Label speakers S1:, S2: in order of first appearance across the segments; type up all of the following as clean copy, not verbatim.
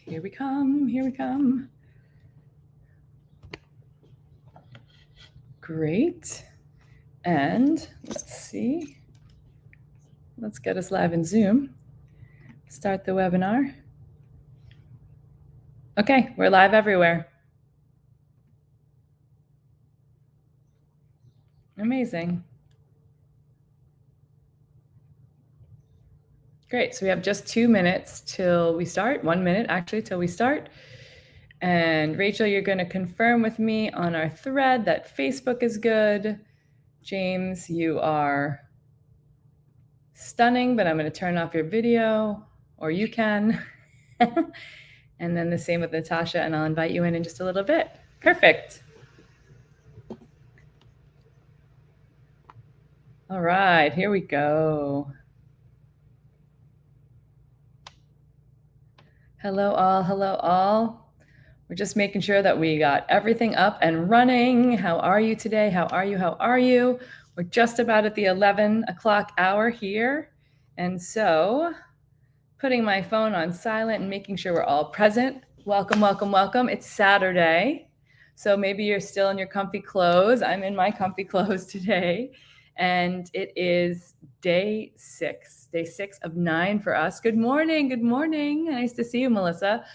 S1: Here we come. Here we come. Great. And let's see. Let's get us live in Zoom. Start the webinar. Okay, we're live everywhere. Amazing. Great, so we have just 2 minutes till we start, 1 minute actually till we start. And Rachel, you're gonna confirm with me on our thread that Facebook is good. James, you are stunning, but I'm gonna turn off your video, or you can. And then the same with Natasha, and I'll invite you in just a little bit. Perfect. All right, here we go. Hello all, hello all. We're just making sure that we got everything up and running. How are you today? How are you? How are you? We're just about at the 11 o'clock hour here. And so putting my phone on silent and making sure we're all present. Welcome, welcome, welcome. It's Saturday. So maybe you're still in your comfy clothes. I'm in my comfy clothes today. And it is day 6 of 9 for us. Good morning. Good morning. Nice to see you, Melissa.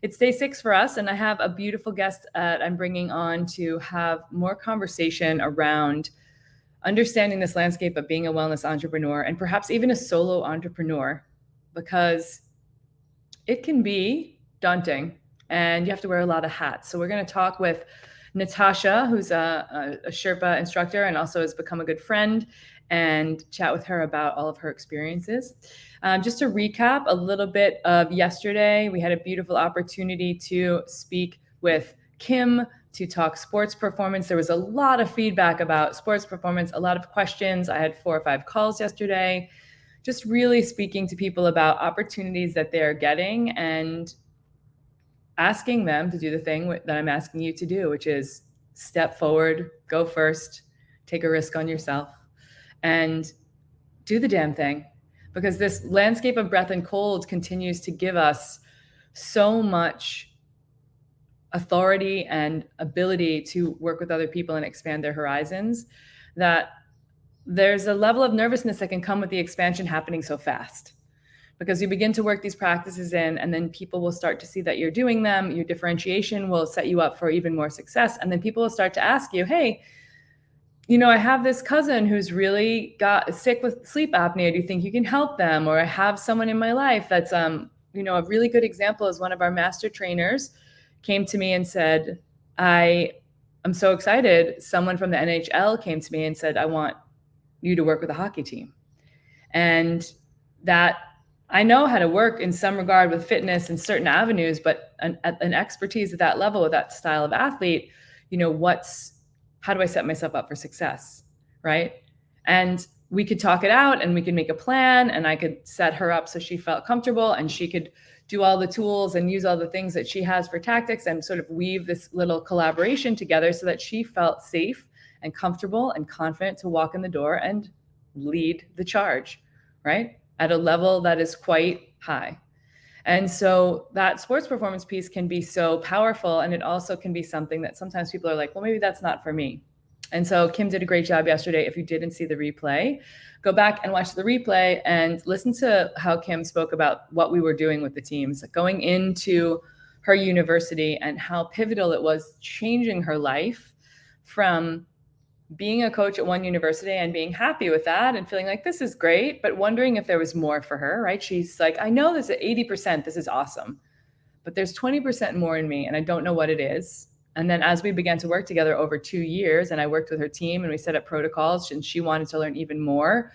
S1: It's day 6 for us, and I have a beautiful guest I'm bringing on to have more conversation around understanding this landscape of being a wellness entrepreneur and perhaps even a solo entrepreneur, because it can be daunting and you have to wear a lot of hats. So we're going to talk with Natasha, who's a Sherpa instructor and also has become a good friend, and chat with her about all of her experiences. Just to recap a little bit of yesterday, we had a beautiful opportunity to speak with Kim to talk sports performance. There was a lot of feedback about sports performance, a lot of questions. I had 4 or 5 calls yesterday, just really speaking to people about opportunities that they're getting and asking them to do the thing that I'm asking you to do, which is step forward, go first, take a risk on yourself, and do the damn thing. Because this landscape of breath and cold continues to give us so much authority and ability to work with other people and expand their horizons, that there's a level of nervousness that can come with the expansion happening so fast. Because you begin to work these practices in, and then people will start to see that you're doing them. Your differentiation will set you up for even more success. And then people will start to ask you, hey, you know, I have this cousin who's really got sick with sleep apnea. Do you think you can help them? Or I have someone in my life that's, you know, a really good example is one of our master trainers came to me and said, I'm so excited. Someone from the NHL came to me and said, I want you to work with a hockey team. And that I know how to work in some regard with fitness in certain avenues, but an expertise at that level with that style of athlete, you know, how do I set myself up for success, right? And we could talk it out and we could make a plan, and I could set her up so she felt comfortable and she could do all the tools and use all the things that she has for tactics and sort of weave this little collaboration together so that she felt safe and comfortable and confident to walk in the door and lead the charge, right? At a level that is quite high. And so that sports performance piece can be so powerful, and it also can be something that sometimes people are like, well, maybe that's not for me. And so Kim did a great job yesterday. If you didn't see the replay, go back and watch the replay and listen to how Kim spoke about what we were doing with the teams, going into her university and how pivotal it was changing her life from being a coach at one university and being happy with that and feeling like this is great, but wondering if there was more for her, right? She's like, I know this at 80%, this is awesome, but there's 20% more in me and I don't know what it is. And then as we began to work together over 2 years, and I worked with her team and we set up protocols, and she wanted to learn even more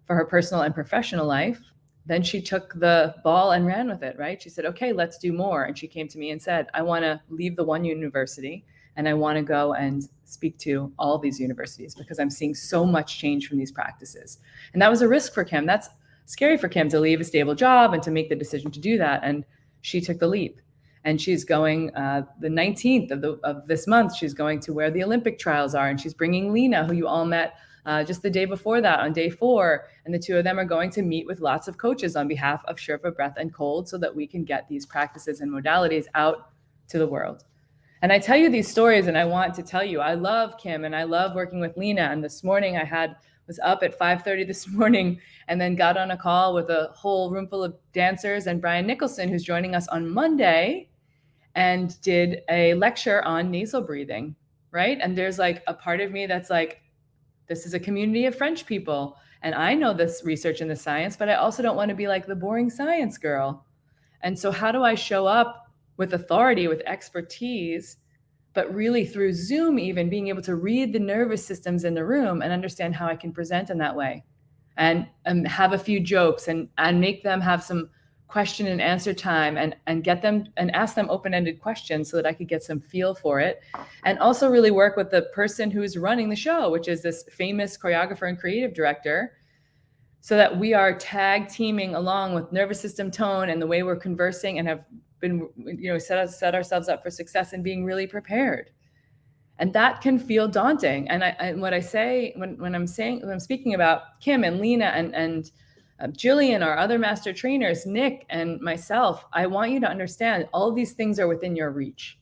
S1: for her personal and professional life, then she took the ball and ran with it, right? She said, okay, let's do more. And she came to me and said, I want to leave the one university and I want to go and speak to all these universities because I'm seeing so much change from these practices. And that was a risk for Kim. That's scary for Kim to leave a stable job and to make the decision to do that. And she took the leap. And she's going the 19th of this month, she's going to where the Olympic trials are. And she's bringing Lena, who you all met just the day before that on day 4. And the two of them are going to meet with lots of coaches on behalf of Sherpa Breath and Cold so that we can get these practices and modalities out to the world. And I tell you these stories, and I want to tell you, I love Kim and I love working with Lena. And this morning was up at 5:30 this morning and then got on a call with a whole room full of dancers and Brian Nicholson, who's joining us on Monday, and did a lecture on nasal breathing, right? And there's like a part of me that's like, this is a community of French people. And I know this research and the science, but I also don't want to be like the boring science girl. And so how do I show up with authority, with expertise, but really through Zoom, even being able to read the nervous systems in the room and understand how I can present in that way and have a few jokes and make them have some question and answer time and get them and ask them open-ended questions so that I could get some feel for it. And also really work with the person who's running the show, which is this famous choreographer and creative director, so that we are tag teaming along with nervous system tone and the way we're conversing and have been, set ourselves up for success and being really prepared. And that can feel daunting. And what I say when I'm speaking about Kim and Lena and Jillian, our other master trainers, Nick and myself, I want you to understand all of these things are within your reach.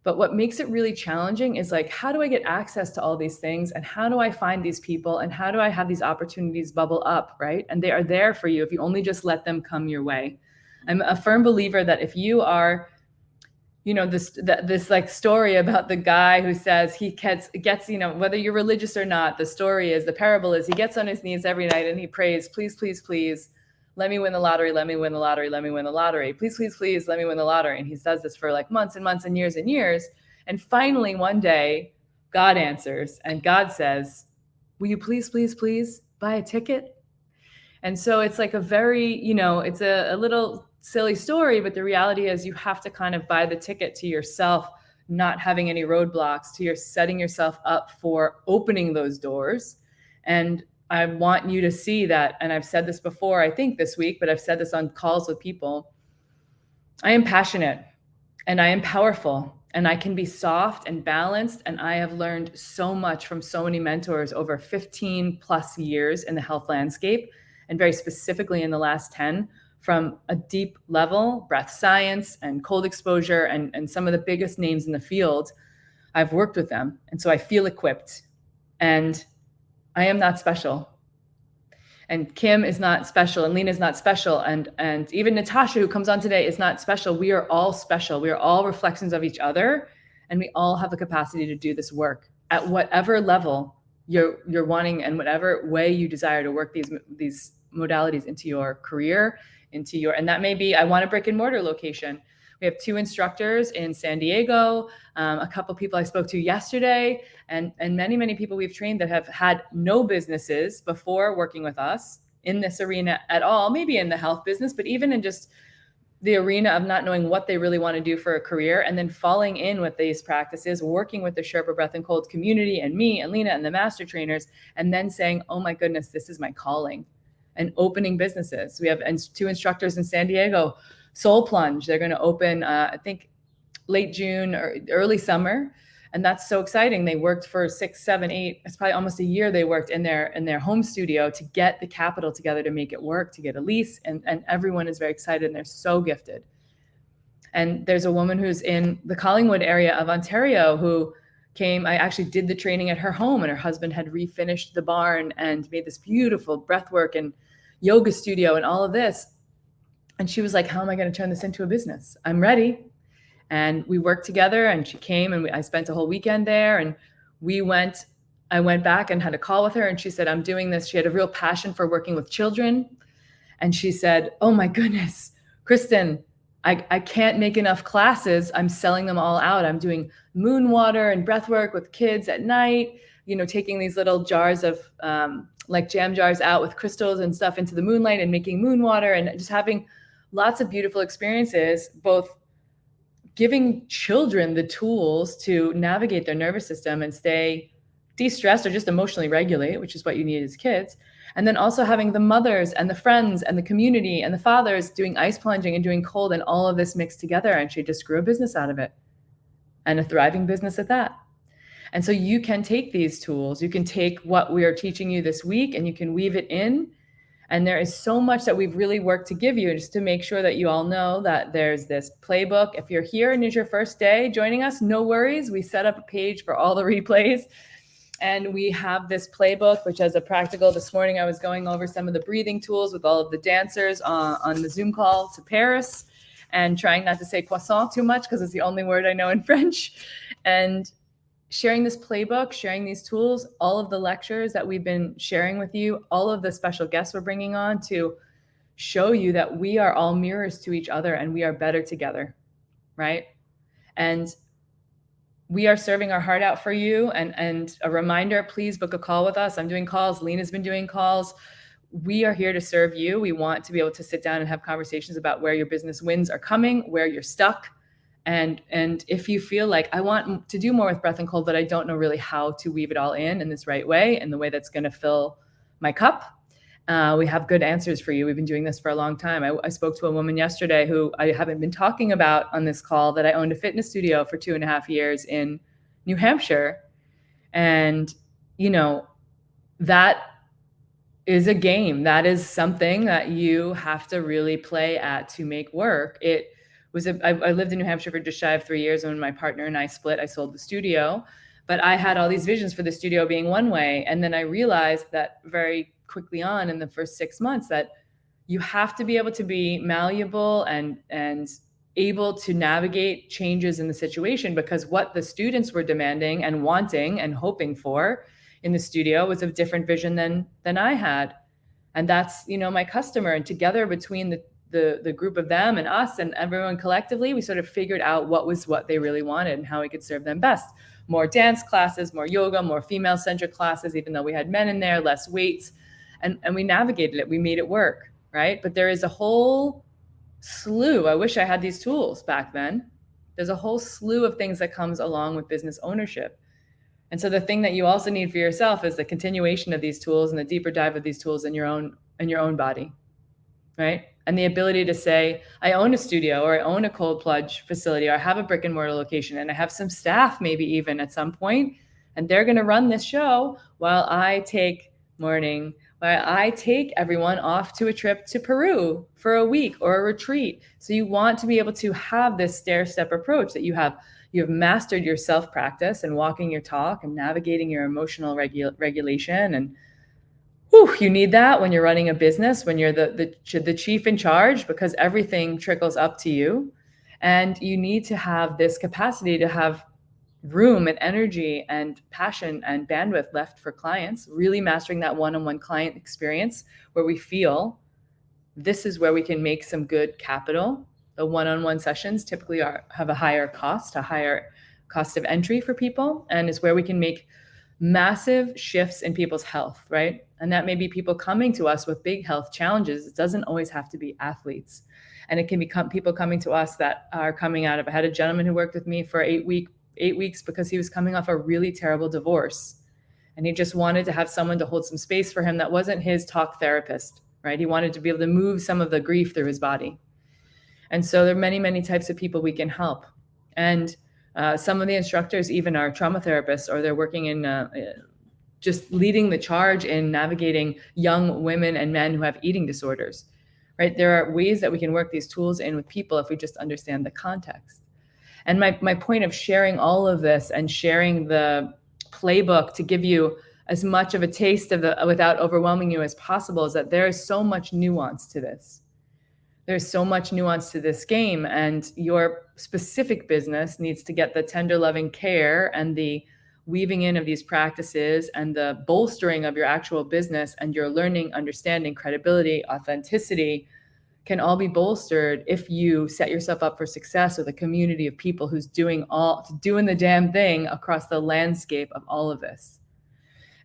S1: But what makes it really challenging is like, how do I get access to all these things? And how do I find these people? And how do I have these opportunities bubble up, right? And they are there for you if you only just let them come your way. I'm a firm believer that if you are, this like story about the guy who says he gets, whether you're religious or not, the parable is he gets on his knees every night and he prays, please, please, please, let me win the lottery, let me win the lottery, let me win the lottery. Please, please, please, let me win the lottery. And he does this for like months and months and years and years. And finally, one day, God answers and God says, will you please, please, please buy a ticket? And so it's like a very, it's a little silly story, but the reality is you have to kind of buy the ticket to yourself, not having any roadblocks, to your setting yourself up for opening those doors. And I want you to see that, and I've said this before, I think this week, but I've said this on calls with people. I am passionate and I am powerful and I can be soft and balanced. And I have learned so much from so many mentors over 15 plus years in the health landscape, and very specifically in the last 10, from a deep level, breath science and cold exposure and some of the biggest names in the field. I've worked with them. And so I feel equipped. And I am not special. And Kim is not special, and Lena is not special, and even Natasha, who comes on today, is not special. We are all special. We are all reflections of each other, and we all have the capacity to do this work at whatever level you're wanting and whatever way you desire to work these modalities into your career, and that may be, I want a brick and mortar location. We have 2 instructors in San Diego, a couple people I spoke to yesterday, and many, many people we've trained that have had no businesses before working with us in this arena at all, maybe in the health business, but even in just the arena of not knowing what they really want to do for a career, and then falling in with these practices, working with the Sherpa Breath and Cold community and me and Lena and the master trainers, and then saying, oh my goodness, this is my calling, and opening businesses. We have 2 instructors in San Diego, Soul Plunge. They're going to open, I think, late June or early summer. And that's so exciting. They worked for 6, 7, 8, it's probably almost a year they worked in their home studio to get the capital together to make it work, to get a lease. And everyone is very excited and they're so gifted. And there's a woman who's in the Collingwood area of Ontario who came, I actually did the training at her home, and her husband had refinished the barn and made this beautiful breathwork and yoga studio and all of this. And she was like, how am I going to turn this into a business? I'm ready. And we worked together, and she came, and I spent a whole weekend there, and I went back and had a call with her, and she said, I'm doing this. She had a real passion for working with children. And she said, oh my goodness, Kristen, I can't make enough classes. I'm selling them all out. I'm doing moon water and breath work with kids at night, taking these little jars of like jam jars out with crystals and stuff into the moonlight and making moon water, and just having lots of beautiful experiences, both giving children the tools to navigate their nervous system and stay de-stressed or just emotionally regulate, which is what you need as kids. And then also having the mothers and the friends and the community and the fathers doing ice plunging and doing cold, and all of this mixed together. And she just grew a business out of it, and a thriving business at that. And so you can take these tools, you can take what we are teaching you this week and you can weave it in. And there is so much that we've really worked to give you, just to make sure that you all know that there's this playbook. If you're here and it's your first day joining us, no worries. We set up a page for all the replays. And we have this playbook, which has a practical. This morning, I was going over some of the breathing tools with all of the dancers on the Zoom call to Paris, and trying not to say croissant too much because it's the only word I know in French. And sharing this playbook, sharing these tools, all of the lectures that we've been sharing with you, all of the special guests we're bringing on to show you that we are all mirrors to each other and we are better together, right? And we are serving our heart out for you. And a reminder, please book a call with us. I'm doing calls. Lena's been doing calls. We are here to serve you. We want to be able to sit down and have conversations about where your business wins are coming, where you're stuck. And if you feel like I want to do more with Breath and Cold, but I don't know really how to weave it all in this right way, in the way that's going to fill my cup, we have good answers for you. We've been doing this for a long time. I spoke to a woman yesterday who I haven't been talking about on this call, that I owned a fitness studio for 2.5 years in New Hampshire. And, you know, that is a game. That is something that you have to really play at to make work. It was I lived in New Hampshire for just shy of 3 years. And when my partner and I split, I sold the studio. But I had all these visions for the studio being one way. And then I realized that very quickly on in the first 6 months that you have to be able to be malleable and able to navigate changes in the situation, because what the students were demanding and wanting and hoping for in the studio was a different vision than I had. And that's, you know, my customer. And together, between the group of them and us and everyone collectively, we sort of figured out what they really wanted and how we could serve them best. More dance classes, more yoga, more female-centric classes, even though we had men in there, less weights. And we navigated it. We made it work, right? But there is a whole slew. I wish I had these tools back then. There's a whole slew of things that comes along with business ownership. And so the thing that you also need for yourself is the continuation of these tools and the deeper dive of these tools in your own body, right? And the ability to say, I own a studio, or I own a cold plunge facility, or I have a brick and mortar location, and I have some staff maybe even at some point, and they're going to run this show while I take everyone off to a trip to Peru for a week or a retreat. So you want to be able to have this stair-step approach, that you have mastered your self-practice and walking your talk and navigating your emotional regulation. And you need that when you're running a business, when you're the chief in charge, because everything trickles up to you. And you need to have this capacity to have room and energy and passion and bandwidth left for clients, really mastering that one-on-one client experience where we feel this is where we can make some good capital. The one-on-one sessions typically have a higher cost of entry for people, and is where we can make massive shifts in people's health, right? And that may be people coming to us with big health challenges. It doesn't always have to be athletes. And it can become people coming to us that are coming out of, I had a gentleman who worked with me for 8 weeks because he was coming off a really terrible divorce. And he just wanted to have someone to hold some space for him that wasn't his talk therapist, right? He wanted to be able to move some of the grief through his body. And so there are many, many types of people we can help. And some of the instructors even are trauma therapists, or they're working in just leading the charge in navigating young women and men who have eating disorders, right? There are ways that we can work these tools in with people if we just understand the context. And my point of sharing all of this and sharing the playbook to give you as much of a taste of without overwhelming you as possible, is that there is so much nuance to this. There's so much nuance to this game, and your specific business needs to get the tender, loving care and the weaving in of these practices and the bolstering of your actual business, and your learning, understanding, credibility, authenticity can all be bolstered if you set yourself up for success with a community of people who's doing the damn thing across the landscape of all of this.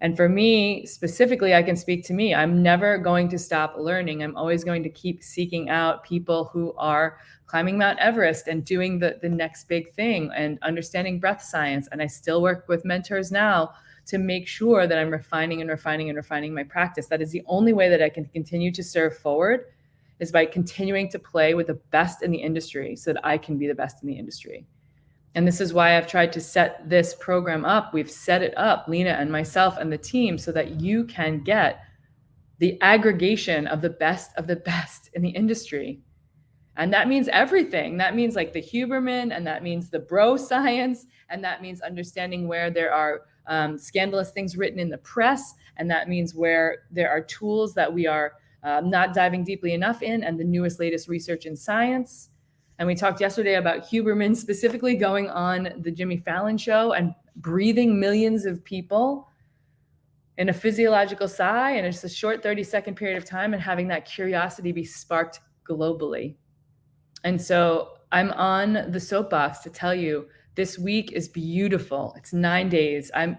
S1: And for me specifically, I can speak to me. I'm never going to stop learning. I'm always going to keep seeking out people who are climbing Mount Everest and doing the next big thing and understanding breath science. And I still work with mentors now to make sure that I'm refining my practice. That is the only way that I can continue to serve forward, is by continuing to play with the best in the industry so that I can be the best in the industry. And this is why I've tried to set this program up. We've set it up, Lena and myself and the team, so that you can get the aggregation of the best in the industry. And that means everything. That means like the Huberman, and that means the bro science, and that means understanding where there are scandalous things written in the press, and that means where there are tools that we are not diving deeply enough in, and the newest, latest research in science. And we talked yesterday about Huberman specifically going on the Jimmy Fallon show and breathing millions of people in a physiological sigh, and it's a short 30-second period of time, and having that curiosity be sparked globally. And so I'm on the soapbox to tell you this week is beautiful. It's 9 days. I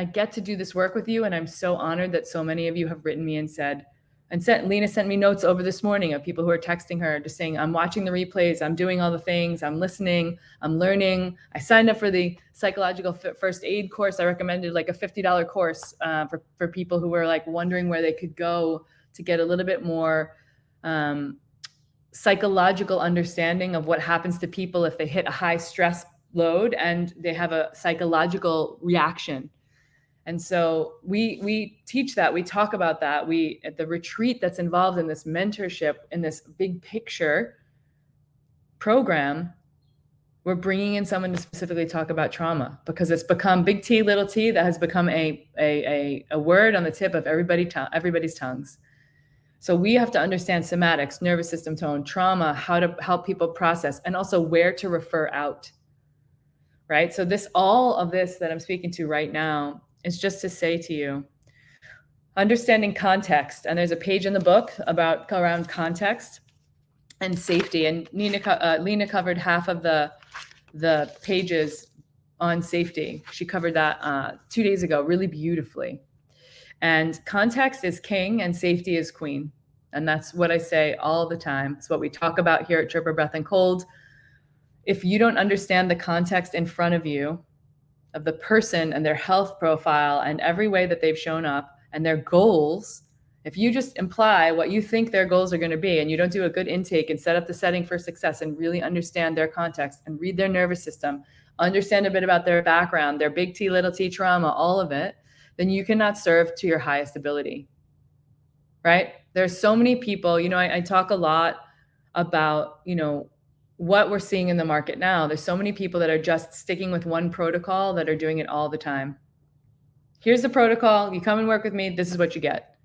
S1: get to do this work with you, and I'm so honored that so many of you have written me and Lena sent me notes over this morning of people who are texting her just saying, I'm watching the replays, I'm doing all the things, I'm listening, I'm learning. I signed up for the psychological first aid course. I recommended like a $50 course for people who were like wondering where they could go to get a little bit more psychological understanding of what happens to people if they hit a high stress load and they have a psychological reaction. And so we teach that, we talk about that. We, at the retreat that's involved in this mentorship, in this big picture program, we're bringing in someone to specifically talk about trauma, because it's become big T, little t, that has become a word on the tip of everybody's tongues. So we have to understand somatics, nervous system tone, trauma, how to help people process, and also where to refer out, right? So all of this that I'm speaking to right now is just to say to you, understanding context. And there's a page in the book around context and safety. And Lena covered half of the pages on safety. She covered that 2 days ago, really beautifully. And context is king and safety is queen. And that's what I say all the time. It's what we talk about here at Sherpa Breath and Cold. If you don't understand the context in front of you, of the person and their health profile and every way that they've shown up and their goals, if you just imply what you think their goals are going to be, and you don't do a good intake and set up the setting for success and really understand their context and read their nervous system, understand a bit about their background, their big T, little t trauma, all of it, then you cannot serve to your highest ability, right? There's so many people, I talk a lot about, what we're seeing in the market now. There's so many people that are just sticking with one protocol, that are doing it all the time. Here's the protocol. You come and work with me. This is what you get.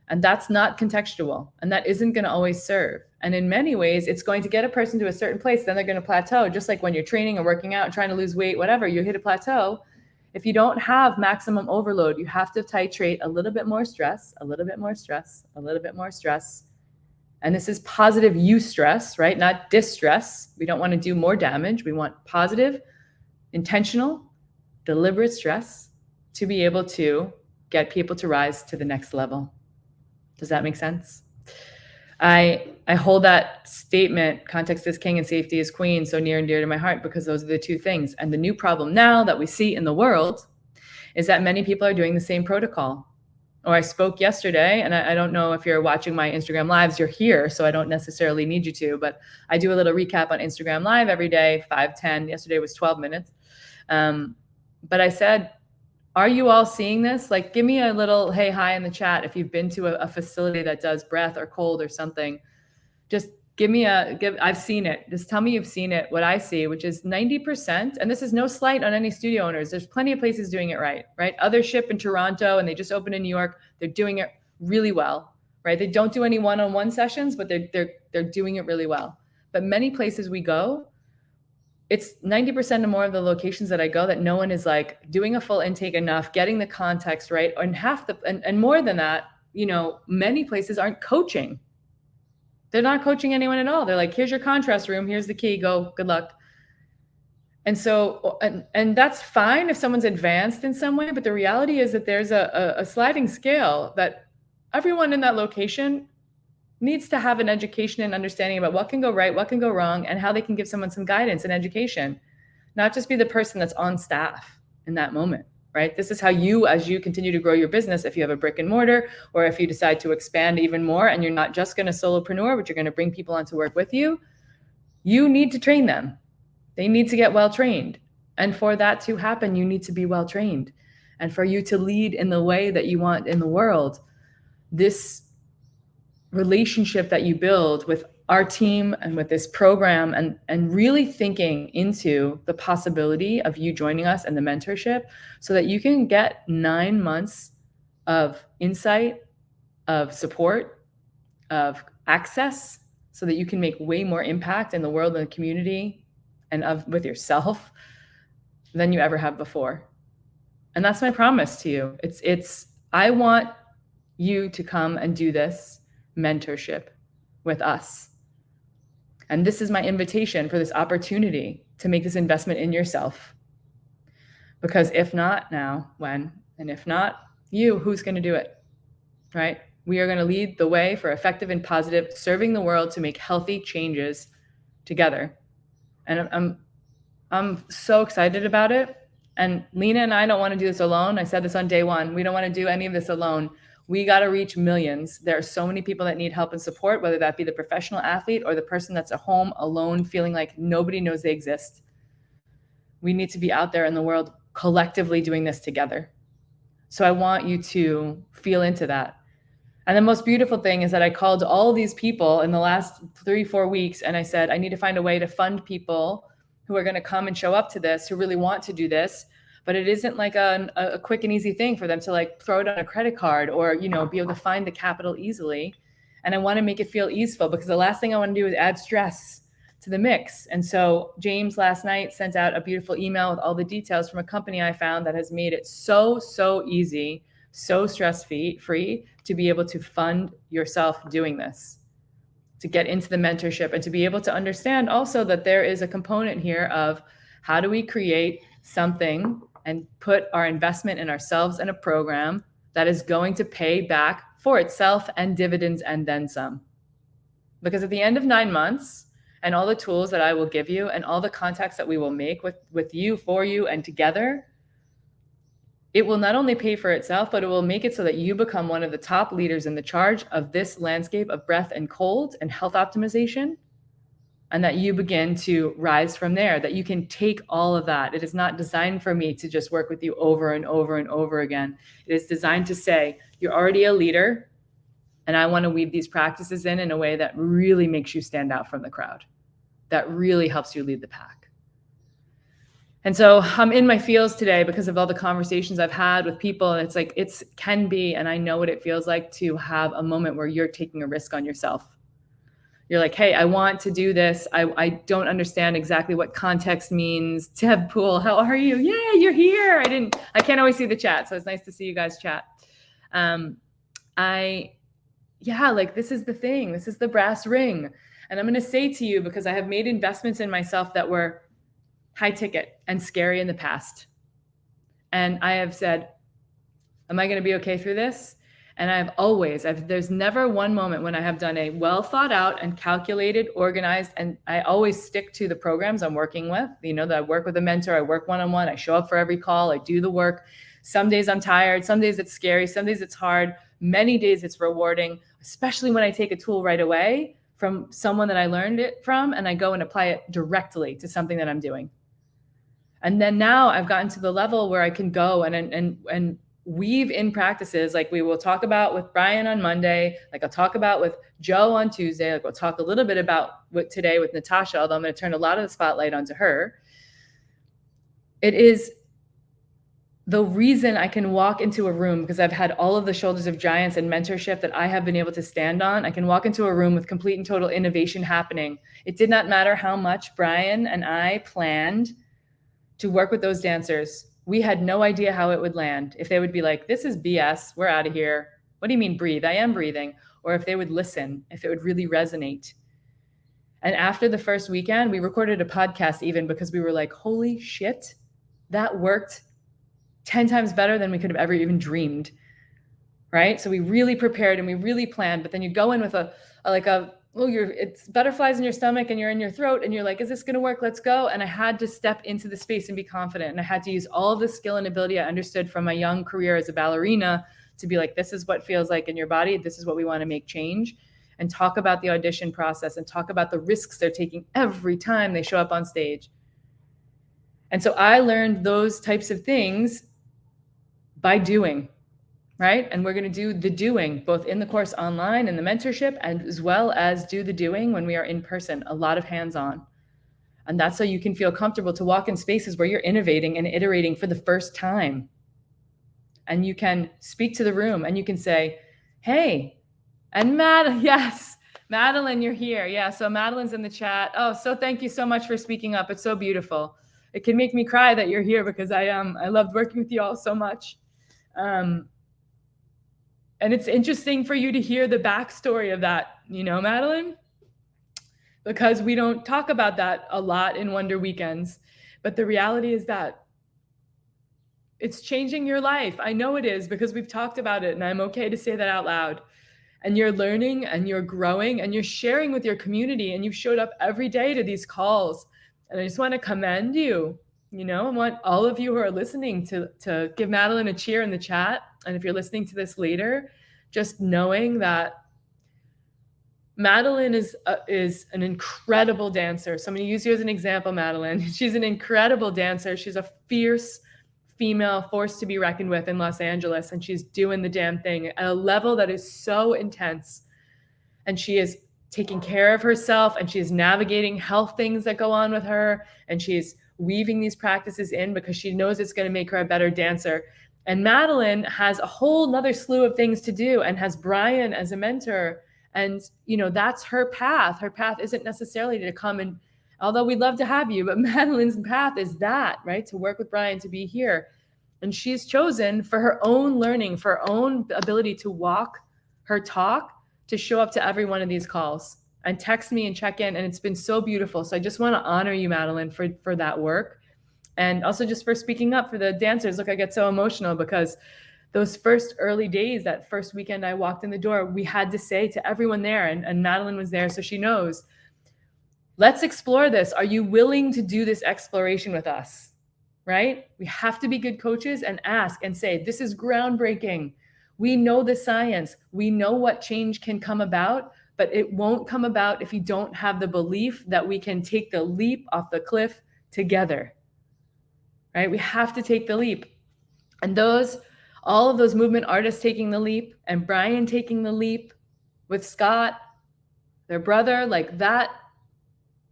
S1: And that's not contextual. And that isn't going to always serve. And in many ways, it's going to get a person to a certain place. Then they're going to plateau. Just like when you're training or working out and trying to lose weight, whatever, you hit a plateau. If you don't have maximum overload, you have to titrate a little bit more stress, a little bit more stress, a little bit more stress. And this is positive eustress, right? Not distress. We don't want to do more damage. We want positive, intentional, deliberate stress to be able to get people to rise to the next level. Does that make sense? I hold that statement, context is king and safety is queen, so near and dear to my heart, because those are the two things. And the new problem now that we see in the world is that many people are doing the same protocol. Or I spoke yesterday, and I don't know if you're watching my Instagram lives, you're here, so I don't necessarily need you to, but I do a little recap on Instagram Live every day, 5-10. Yesterday was 12 minutes. But I said, are you all seeing this? Like, give me a little hey, hi in the chat if you've been to a facility that does breath or cold or something. Just I've seen it. Just tell me you've seen it, what I see, which is 90%. And this is no slight on any studio owners. There's plenty of places doing it right? Other ship in Toronto, and they just opened in New York. They're doing it really well, right? They don't do any one-on-one sessions, but they're doing it really well. But many places we go, it's 90% or more of the locations that I go that no one is like doing a full intake enough, getting the context right, and more than that, many places aren't coaching. They're not coaching anyone at all. They're like, here's your contrast room. Here's the key. Go. Good luck. And so, and that's fine if someone's advanced in some way. But the reality is that there's a sliding scale that everyone in that location needs to have an education and understanding about what can go right, what can go wrong, and how they can give someone some guidance and education, not just be the person that's on staff in that moment. Right? This is how you, as you continue to grow your business, if you have a brick and mortar, or if you decide to expand even more and you're not just going to solopreneur, but you're going to bring people on to work with you, you need to train them. They need to get well trained. And for that to happen, you need to be well trained. And for you to lead in the way that you want in the world, this relationship that you build with our team and with this program, and really thinking into the possibility of you joining us and the mentorship so that you can get 9 months of insight, of support, of access, so that you can make way more impact in the world and the community and with yourself than you ever have before. And that's my promise to you. I want you to come and do this mentorship with us. And this is my invitation for this opportunity to make this investment in yourself. Because if not now, when? And if not you, who's going to do it? Right? We are going to lead the way for effective and positive, serving the world to make healthy changes together. And I'm so excited about it. And Lena and I don't want to do this alone. I said this on day one. We don't want to do any of this alone. We got to reach millions. There are so many people that need help and support, whether that be the professional athlete or the person that's at home alone, feeling like nobody knows they exist. We need to be out there in the world collectively doing this together. So I want you to feel into that. And the most beautiful thing is that I called all these people in the last 3-4 weeks, and I said, I need to find a way to fund people who are going to come and show up to this, who really want to do this. But it isn't like a quick and easy thing for them to like throw it on a credit card or, be able to find the capital easily. And I want to make it feel easeful, because the last thing I want to do is add stress to the mix. And so James last night sent out a beautiful email with all the details from a company I found that has made it so easy, so stress-free to be able to fund yourself doing this, to get into the mentorship, and to be able to understand also that there is a component here of how do we create something and put our investment in ourselves and a program that is going to pay back for itself and dividends and then some. Because at the end of 9 months, and all the tools that I will give you and all the contacts that we will make with you, for you, and together, it will not only pay for itself, but it will make it so that you become one of the top leaders in the charge of this landscape of breath and cold and health optimization, and that you begin to rise from there, that you can take all of that. It is not designed for me to just work with you over and over and over again. It is designed to say, you're already a leader, and I want to weave these practices in a way that really makes you stand out from the crowd, that really helps you lead the pack. And so I'm in my feels today because of all the conversations I've had with people. And it's like, it can be, and I know what it feels like to have a moment where you're taking a risk on yourself. You're like, hey, I want to do this. I don't understand exactly what context means. Deb Poole, how are you? Yeah, you're here. I can't always see the chat. So it's nice to see you guys chat. This is the thing. This is the brass ring. And I'm going to say to you, because I have made investments in myself that were high ticket and scary in the past. And I have said, am I going to be okay through this? And there's never one moment when I have done a well thought out and calculated, organized, and I always stick to the programs I'm working with, that I work with a mentor, I work one-on-one, I show up for every call, I do the work. Some days I'm tired, some days it's scary, some days it's hard, many days it's rewarding, especially when I take a tool right away from someone that I learned it from, and I go and apply it directly to something that I'm doing. And then now I've gotten to the level where I can go and weave in practices like we will talk about with Brian on Monday, like I'll talk about with Joe on Tuesday, like we'll talk a little bit about today with Natasha, although I'm going to turn a lot of the spotlight onto her. It is the reason I can walk into a room, because I've had all of the shoulders of giants and mentorship that I have been able to stand on. I can walk into a room with complete and total innovation happening. It did not matter how much Brian and I planned to work with those dancers. We had no idea how it would land. If they would be like, this is BS, we're out of here. What do you mean breathe? I am breathing. Or if they would listen, if it would really resonate. And after the first weekend, we recorded a podcast even because we were like, holy shit, that worked 10 times better than we could have ever even dreamed, right? So we really prepared and we really planned, but then you go in with it's butterflies in your stomach and you're in your throat and you're like, is this going to work? Let's go. And I had to step into the space and be confident. And I had to use all of the skill and ability I understood from my young career as a ballerina to be like, this is what feels like in your body. This is what we want to make change, and talk about the audition process and talk about the risks they're taking every time they show up on stage. And so I learned those types of things by doing, right? And we're going to do the doing both in the course online and the mentorship, and as well as do the doing when we are in person, a lot of hands-on. And that's so you can feel comfortable to walk in spaces where you're innovating and iterating for the first time. And you can speak to the room and you can say, hey, and yes, Madeline, you're here. Yeah, so Madeline's in the chat. Oh, so thank you so much for speaking up. It's so beautiful. It can make me cry that you're here because I loved working with you all so much. And it's interesting for you to hear the backstory of that, Madeline, because we don't talk about that a lot in Wonder Weekends. But the reality is that it's changing your life. I know it is because we've talked about it, and I'm okay to say that out loud. And you're learning and you're growing and you're sharing with your community, and you've showed up every day to these calls. And I just want to commend you. I want all of you who are listening to give Madeline a cheer in the chat. And if you're listening to this later, just knowing that Madeline is an incredible dancer. So I'm going to use you as an example, Madeline. She's an incredible dancer. She's a fierce female force to be reckoned with in Los Angeles, and she's doing the damn thing at a level that is so intense. And she is taking care of herself, and she is navigating health things that go on with her, and she's weaving these practices in because she knows it's going to make her a better dancer. And Madeline has a whole nother slew of things to do and has Brian as a mentor. And, that's her path. Her path isn't necessarily to come and, although we'd love to have you, but Madeline's path is that, right? To work with Brian, to be here. And she's chosen for her own learning, for her own ability to walk her talk, to show up to every one of these calls and text me and check in. And it's been so beautiful. So I just want to honor you, Madeline, for that work. And also just for speaking up for the dancers. Look, I get so emotional because those first early days, that first weekend I walked in the door, we had to say to everyone there, and Madeline was there, so she knows, let's explore this. Are you willing to do this exploration with us? Right? We have to be good coaches and ask and say, this is groundbreaking. We know the science. We know what change can come about, but it won't come about if you don't have the belief that we can take the leap off the cliff together. Right? We have to take the leap. And all of those movement artists taking the leap, and Brian taking the leap with Scott, their brother, like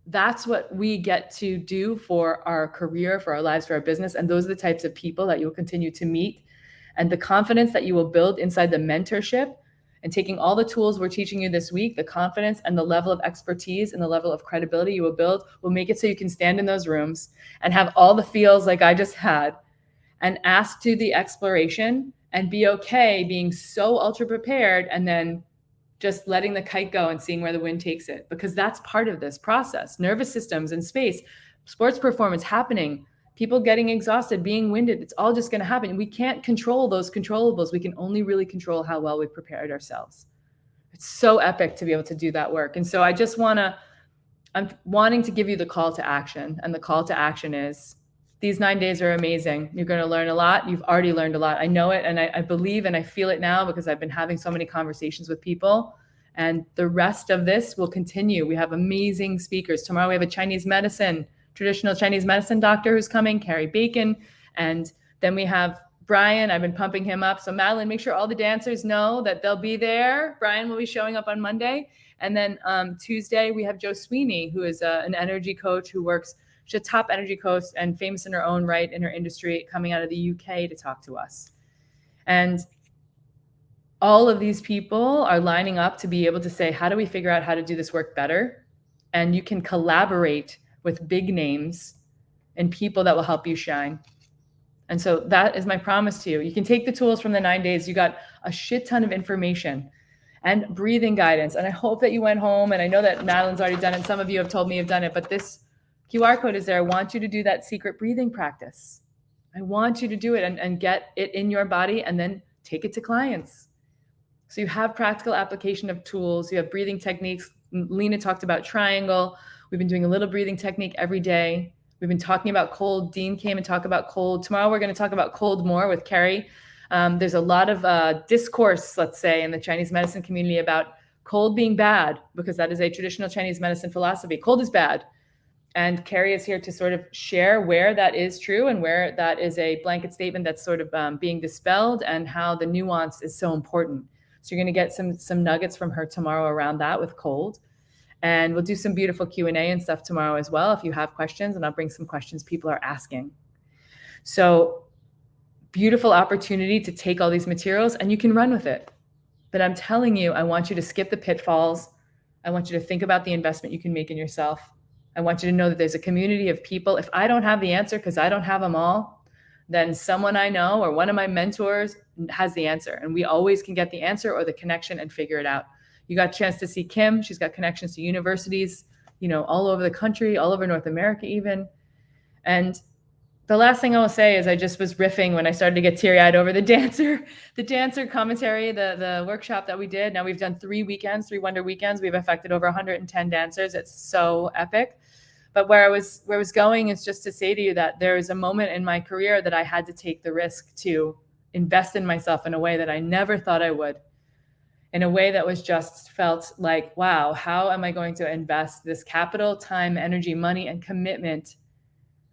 S1: that's what we get to do for our career, for our lives, for our business. And those are the types of people that you'll continue to meet. And the confidence that you will build inside the mentorship, and taking all the tools we're teaching you this week, the confidence and the level of expertise and the level of credibility you will build will make it so you can stand in those rooms and have all the feels like I just had, and ask to the exploration and be okay being so ultra prepared, and then just letting the kite go and seeing where the wind takes it, because that's part of this process. Nervous systems and space, sports performance happening, people getting exhausted, being winded, it's all just going to happen. We can't control those controllables. We can only really control how well we've prepared ourselves. It's so epic to be able to do that work. And so I'm wanting to give you the call to action. And the call to action is, these 9 days are amazing. You're going to learn a lot. You've already learned a lot. I know it, and I believe, and I feel it now because I've been having so many conversations with people. And the rest of this will continue. We have amazing speakers. Tomorrow we have a traditional Chinese medicine doctor who's coming, Carrie Bacon. And then we have Brian. I've been pumping him up. So Madeline, make sure all the dancers know that they'll be there. Brian will be showing up on Monday. And then Tuesday we have Jo Sweeney, who is an energy coach who works. She's a top energy coach and famous in her own right in her industry, coming out of the UK to talk to us. And all of these people are lining up to be able to say, how do we figure out how to do this work better? And you can collaborate with big names and people that will help you shine. And so that is my promise to you. You can take the tools from the 9 days. You got a shit ton of information and breathing guidance. And I hope that you went home, and I know that Madeline's already done it. Some of you have told me you've done it, but this QR code is there. I want you to do that secret breathing practice. I want you to do it and get it in your body, and then take it to clients. So you have practical application of tools. You have breathing techniques. Lena talked about triangle. We've been doing a little breathing technique every day. We've been talking about cold. Dean came and talked about cold. Tomorrow we're going to talk about cold more with Carrie. There's a lot of discourse, let's say, in the Chinese medicine community about cold being bad, because that is a traditional Chinese medicine philosophy. Cold is bad. And Carrie is here to sort of share where that is true and where that is a blanket statement that's sort of being dispelled, and how the nuance is so important. So you're going to get some nuggets from her tomorrow around that with cold. And we'll do some beautiful Q&A and stuff tomorrow as well if you have questions, and I'll bring some questions people are asking. So beautiful opportunity to take all these materials and you can run with it. But I'm telling you, I want you to skip the pitfalls. I want you to think about the investment you can make in yourself. I want you to know that there's a community of people. If I don't have the answer because I don't have them all, then someone I know or one of my mentors has the answer. And we always can get the answer or the connection and figure it out. You got a chance to see Kim. She's got connections to universities, all over the country, all over North America even. And the last thing I will say is I just was riffing when I started to get teary-eyed over the dancer commentary, the workshop that we did. Now we've done 3 Wonder Weekends. We've affected over 110 dancers. It's so epic. But where I was going is just to say to you that there is a moment in my career that I had to take the risk to invest in myself in a way that I never thought I would, in a way that was just felt like, wow, how am I going to invest this capital, time, energy, money, and commitment?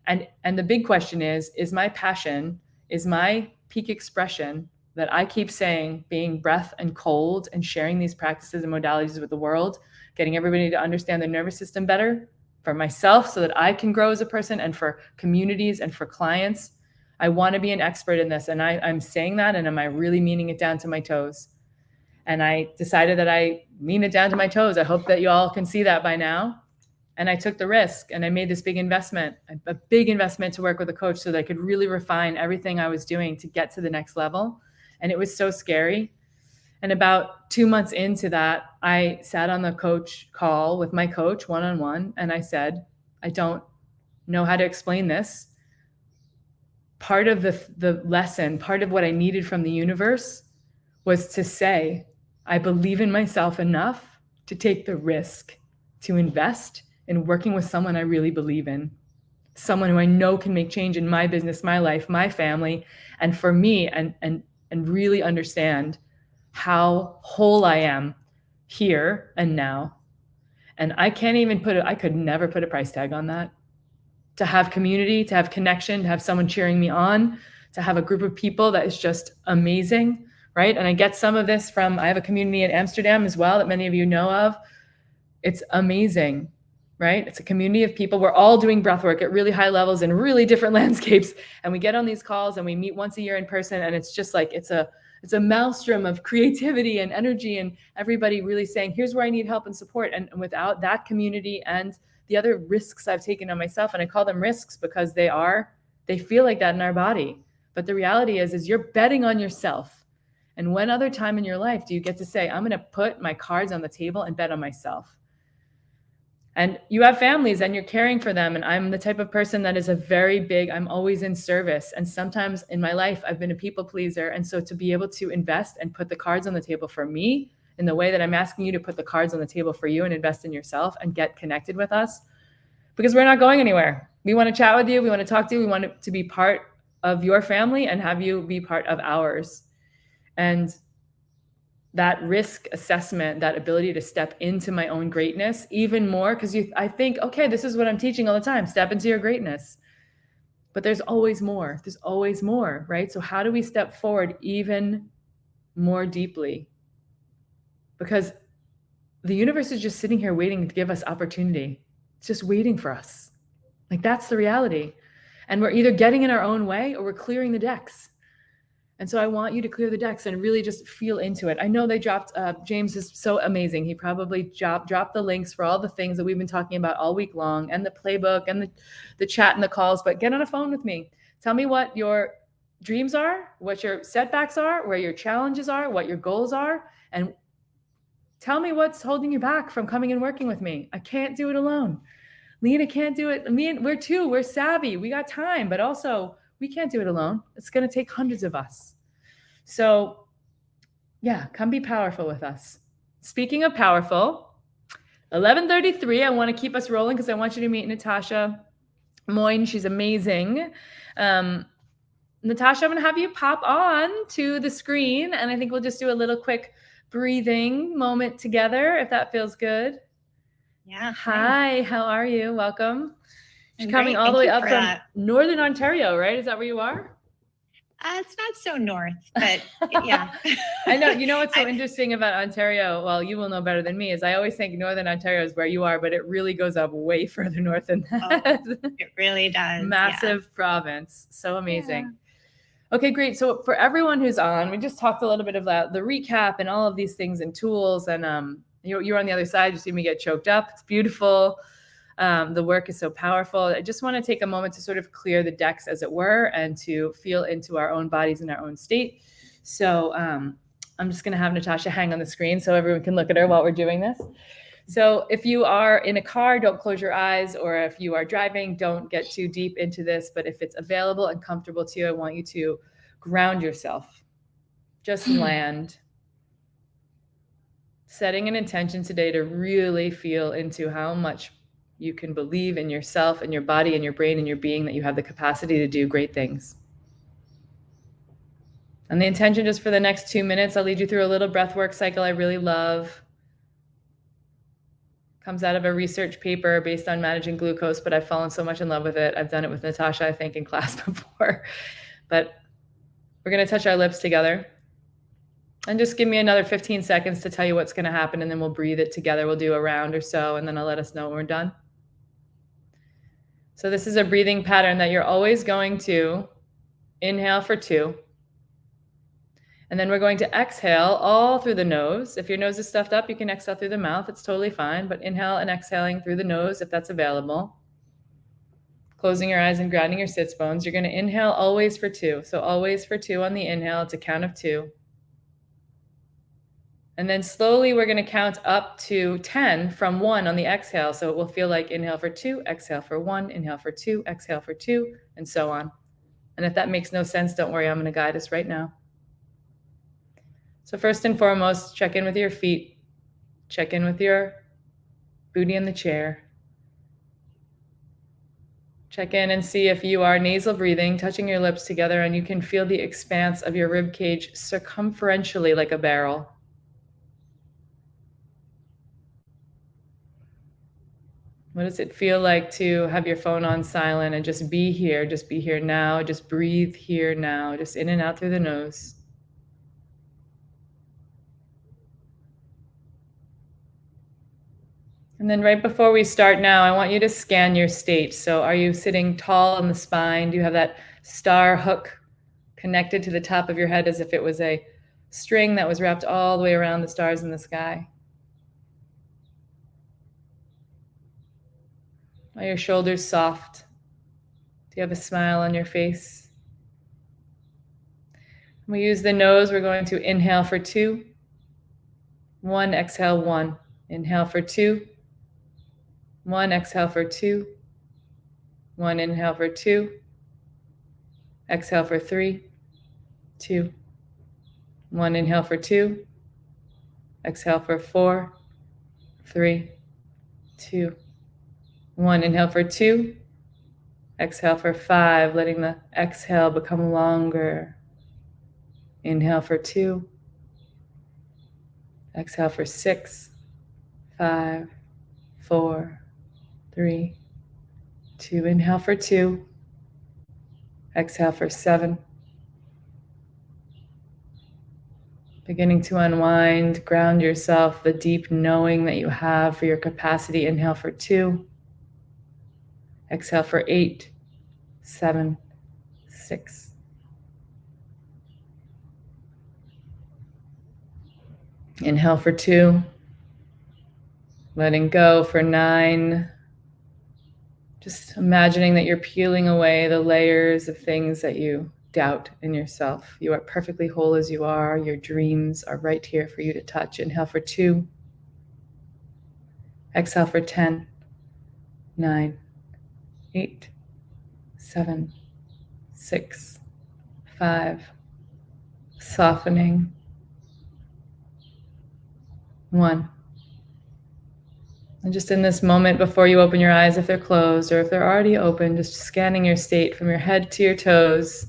S1: And the big question is my passion, is my peak expression that I keep saying, being breath and cold and sharing these practices and modalities with the world, getting everybody to understand their nervous system better for myself so that I can grow as a person, and for communities and for clients. I want to be an expert in this. And I'm saying that, and am I really meaning it down to my toes? And I decided that I mean it down to my toes. I hope that you all can see that by now. And I took the risk and I made this big investment, a big investment to work with a coach so that I could really refine everything I was doing to get to the next level. And it was so scary. And about 2 months into that, I sat on the coach call with my coach one-on-one. And I said, I don't know how to explain this. Part of the lesson, part of what I needed from the universe was to say, I believe in myself enough to take the risk to invest in working with someone I really believe in, someone who I know can make change in my business, my life, my family, and for me, and really understand how whole I am here and now. And I can't even I could never put a price tag on that. To have community, to have connection, to have someone cheering me on, to have a group of people that is just amazing, right? And I get some of this from, I have a community in Amsterdam as well that many of you know of. It's amazing, right? It's a community of people. We're all doing breath work at really high levels in really different landscapes. And we get on these calls and we meet once a year in person. And it's just like, it's a maelstrom of creativity and energy, and everybody really saying, here's where I need help and support. And without that community and the other risks I've taken on myself, and I call them risks because they feel like that in our body. But the reality is you're betting on yourself. And when other time in your life do you get to say, I'm going to put my cards on the table and bet on myself? And you have families and you're caring for them. And I'm the type of person that is I'm always in service. And sometimes in my life, I've been a people pleaser. And so to be able to invest and put the cards on the table for me in the way that I'm asking you to put the cards on the table for you and invest in yourself and get connected with us, because we're not going anywhere. We want to chat with you. We want to talk to you. We want to be part of your family and have you be part of ours. And that risk assessment, that ability to step into my own greatness even more, because I think, okay, this is what I'm teaching all the time, step into your greatness. But there's always more. There's always more, right? So how do we step forward even more deeply? Because the universe is just sitting here waiting to give us opportunity. It's just waiting for us. Like, that's the reality. And we're either getting in our own way or we're clearing the decks. And so I want you to clear the decks and really just feel into it. I know they dropped, James is so amazing. He probably dropped the links for all the things that we've been talking about all week long, and the playbook and the chat and the calls. But get on a phone with me. Tell me what your dreams are, what your setbacks are, where your challenges are, what your goals are, and tell me what's holding you back from coming and working with me. I can't do it alone. Lena can't do it. We're savvy. We got time, but also we can't do it alone. It's going to take hundreds of us. So yeah, come be powerful with us. Speaking of powerful, 11:33, I want to keep us rolling because I want you to meet Natasha Moyne. She's amazing. Natasha, I'm going to have you pop on to the screen, and I think we'll just do a little quick breathing moment together, if that feels good.
S2: Yeah.
S1: Hi, how are you? Welcome. You're
S2: I'm
S1: coming
S2: great.
S1: all the
S2: Thank
S1: way
S2: you
S1: up
S2: for
S1: from
S2: that.
S1: Northern Ontario, right? Is that where you are?
S2: It's not so north, but yeah.
S1: I know. You know what's so
S2: I,
S1: interesting about Ontario? Well, you will know better than me, is I always think Northern Ontario is where you are, but it really goes up way further north than
S2: oh,
S1: that.
S2: it really does. Yeah.
S1: Massive province. So
S2: Yeah.
S1: amazing. Okay, great. So for everyone who's on, we just talked a little bit about the recap and all of these things and tools. And you're on the other side. You see me get choked up. It's beautiful. The work is so powerful. I just want to take a moment to sort of clear the decks, as it were, and to feel into our own bodies and our own state. So I'm just going to have Natasha hang on the screen so everyone can look at her while we're doing this. So if you are in a car, don't close your eyes, or if you are driving, don't get too deep into this. But if it's available and comfortable to you, I want you to ground yourself. Just land. Setting an intention today to really feel into how much you can believe in yourself and your body and your brain and your being, that you have the capacity to do great things. And the intention, just for the next 2 minutes, I'll lead you through a little breath work cycle I really love. Comes out of a research paper based on managing glucose, but I've fallen so much in love with it. I've done it with Natasha, I think, in class before. But we're going to touch our lips together. And just give me another 15 seconds to tell you what's going to happen, and then we'll breathe it together. We'll do a round or so, and then I'll let us know when we're done. So this is a breathing pattern that you're always going to inhale for 2. And then we're going to exhale all through the nose. If your nose is stuffed up, you can exhale through the mouth. It's totally fine. But inhale and exhaling through the nose if that's available. Closing your eyes and grounding your sits bones. You're going to inhale always for 2. So always for 2 on the inhale. It's a count of 2. And then slowly we're going to count up to 10 from 1 on the exhale. So it will feel like inhale for 2, exhale for 1, inhale for 2, exhale for 2, and so on. And if that makes no sense, don't worry, I'm going to guide us right now. So first and foremost, check in with your feet. Check in with your booty in the chair. Check in and see if you are nasal breathing, touching your lips together, and you can feel the expanse of your rib cage circumferentially like a barrel. What does it feel like to have your phone on silent and just be here now, just breathe here now, just in and out through the nose? And then right before we start now, I want you to scan your state. So are you sitting tall in the spine? Do you have that star hook connected to the top of your head as if it was a string that was wrapped all the way around the stars in the sky? Are your shoulders soft? Do you have a smile on your face? When we use the nose, we're going to inhale for 2. 1, exhale 1. Inhale for 2. 1, exhale for 2. 1, inhale for 2. Exhale for 3, 2. 1, inhale for 2. Exhale for 4, 3, 2. 1, inhale for 2. Exhale for 5, letting the exhale become longer. Inhale for 2. Exhale for 6, 5, 4, 3, 2. Inhale for 2. Exhale for 7. Beginning to unwind, ground yourself, the deep knowing that you have for your capacity. Inhale for 2. Exhale for 8, 7, 6. Inhale for 2. Letting go for 9. Just imagining that you're peeling away the layers of things that you doubt in yourself. You are perfectly whole as you are. Your dreams are right here for you to touch. Inhale for 2. Exhale for 10, 9, 8, 7, 6, 5. Softening. 1. And just in this moment before you open your eyes, if they're closed or if they're already open, just scanning your state from your head to your toes.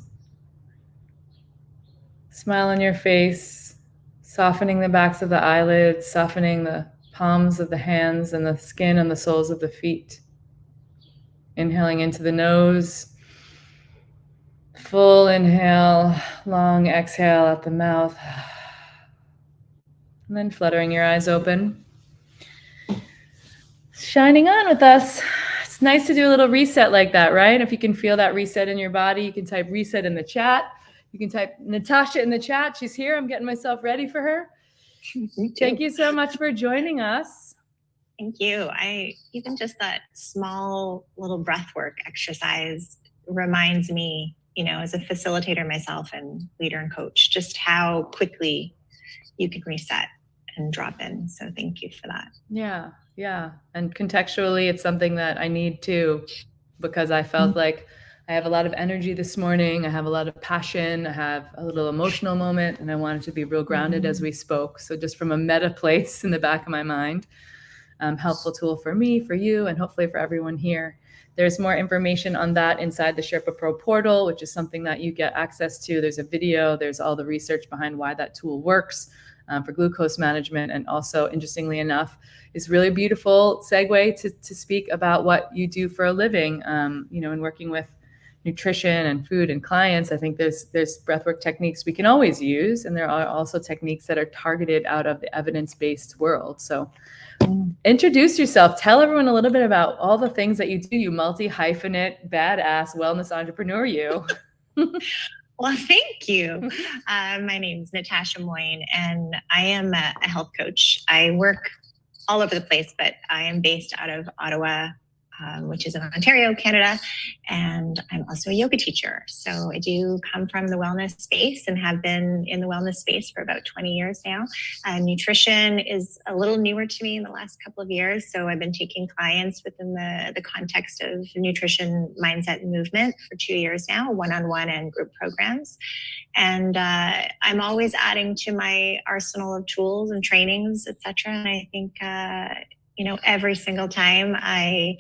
S1: Smile on your face, softening the backs of the eyelids, softening the palms of the hands and the skin and the soles of the feet. Inhaling into the nose. Full inhale, long exhale at the mouth. And then fluttering your eyes open. Shining on with us. It's nice to do a little reset like that, right? If you can feel that reset in your body, you can type reset in the chat. You can type Natasha in the chat. She's here. I'm getting myself ready for her. Thank you so much for joining us.
S2: Thank you. Even just that small little breath work exercise reminds me, as a facilitator myself and leader and coach, just how quickly you can reset and drop in. So thank you for that.
S1: Yeah. And contextually, it's something that I need too, because I felt like I have a lot of energy this morning. I have a lot of passion. I have a little emotional moment, and I wanted to be real grounded as we spoke. So just from a meta place in the back of my mind, helpful tool for me, for you, and hopefully for everyone here. There's more information on that inside the Sherpa Pro portal, which is something that you get access to. There's a video, there's all the research behind why that tool works for glucose management. And also, interestingly enough, is really beautiful segue to speak about what you do for a living, in working with nutrition and food and clients. I think there's breathwork techniques we can always use. And there are also techniques that are targeted out of the evidence-based world. So introduce yourself. Tell everyone a little bit about all the things that you do, you multi-hyphenate, badass wellness entrepreneur, you.
S2: Well, thank you. My name is Natasha Moyne, and I am a health coach. I work all over the place, but I am based out of Ottawa, which is in Ontario, Canada, and I'm also a yoga teacher. So I do come from the wellness space and have been in the wellness space for about 20 years now. Nutrition is a little newer to me in the last couple of years. So I've been taking clients within the context of nutrition, mindset, and movement for 2 years now, one-on-one and group programs. And I'm always adding to my arsenal of tools and trainings, et cetera. And I think, every single time I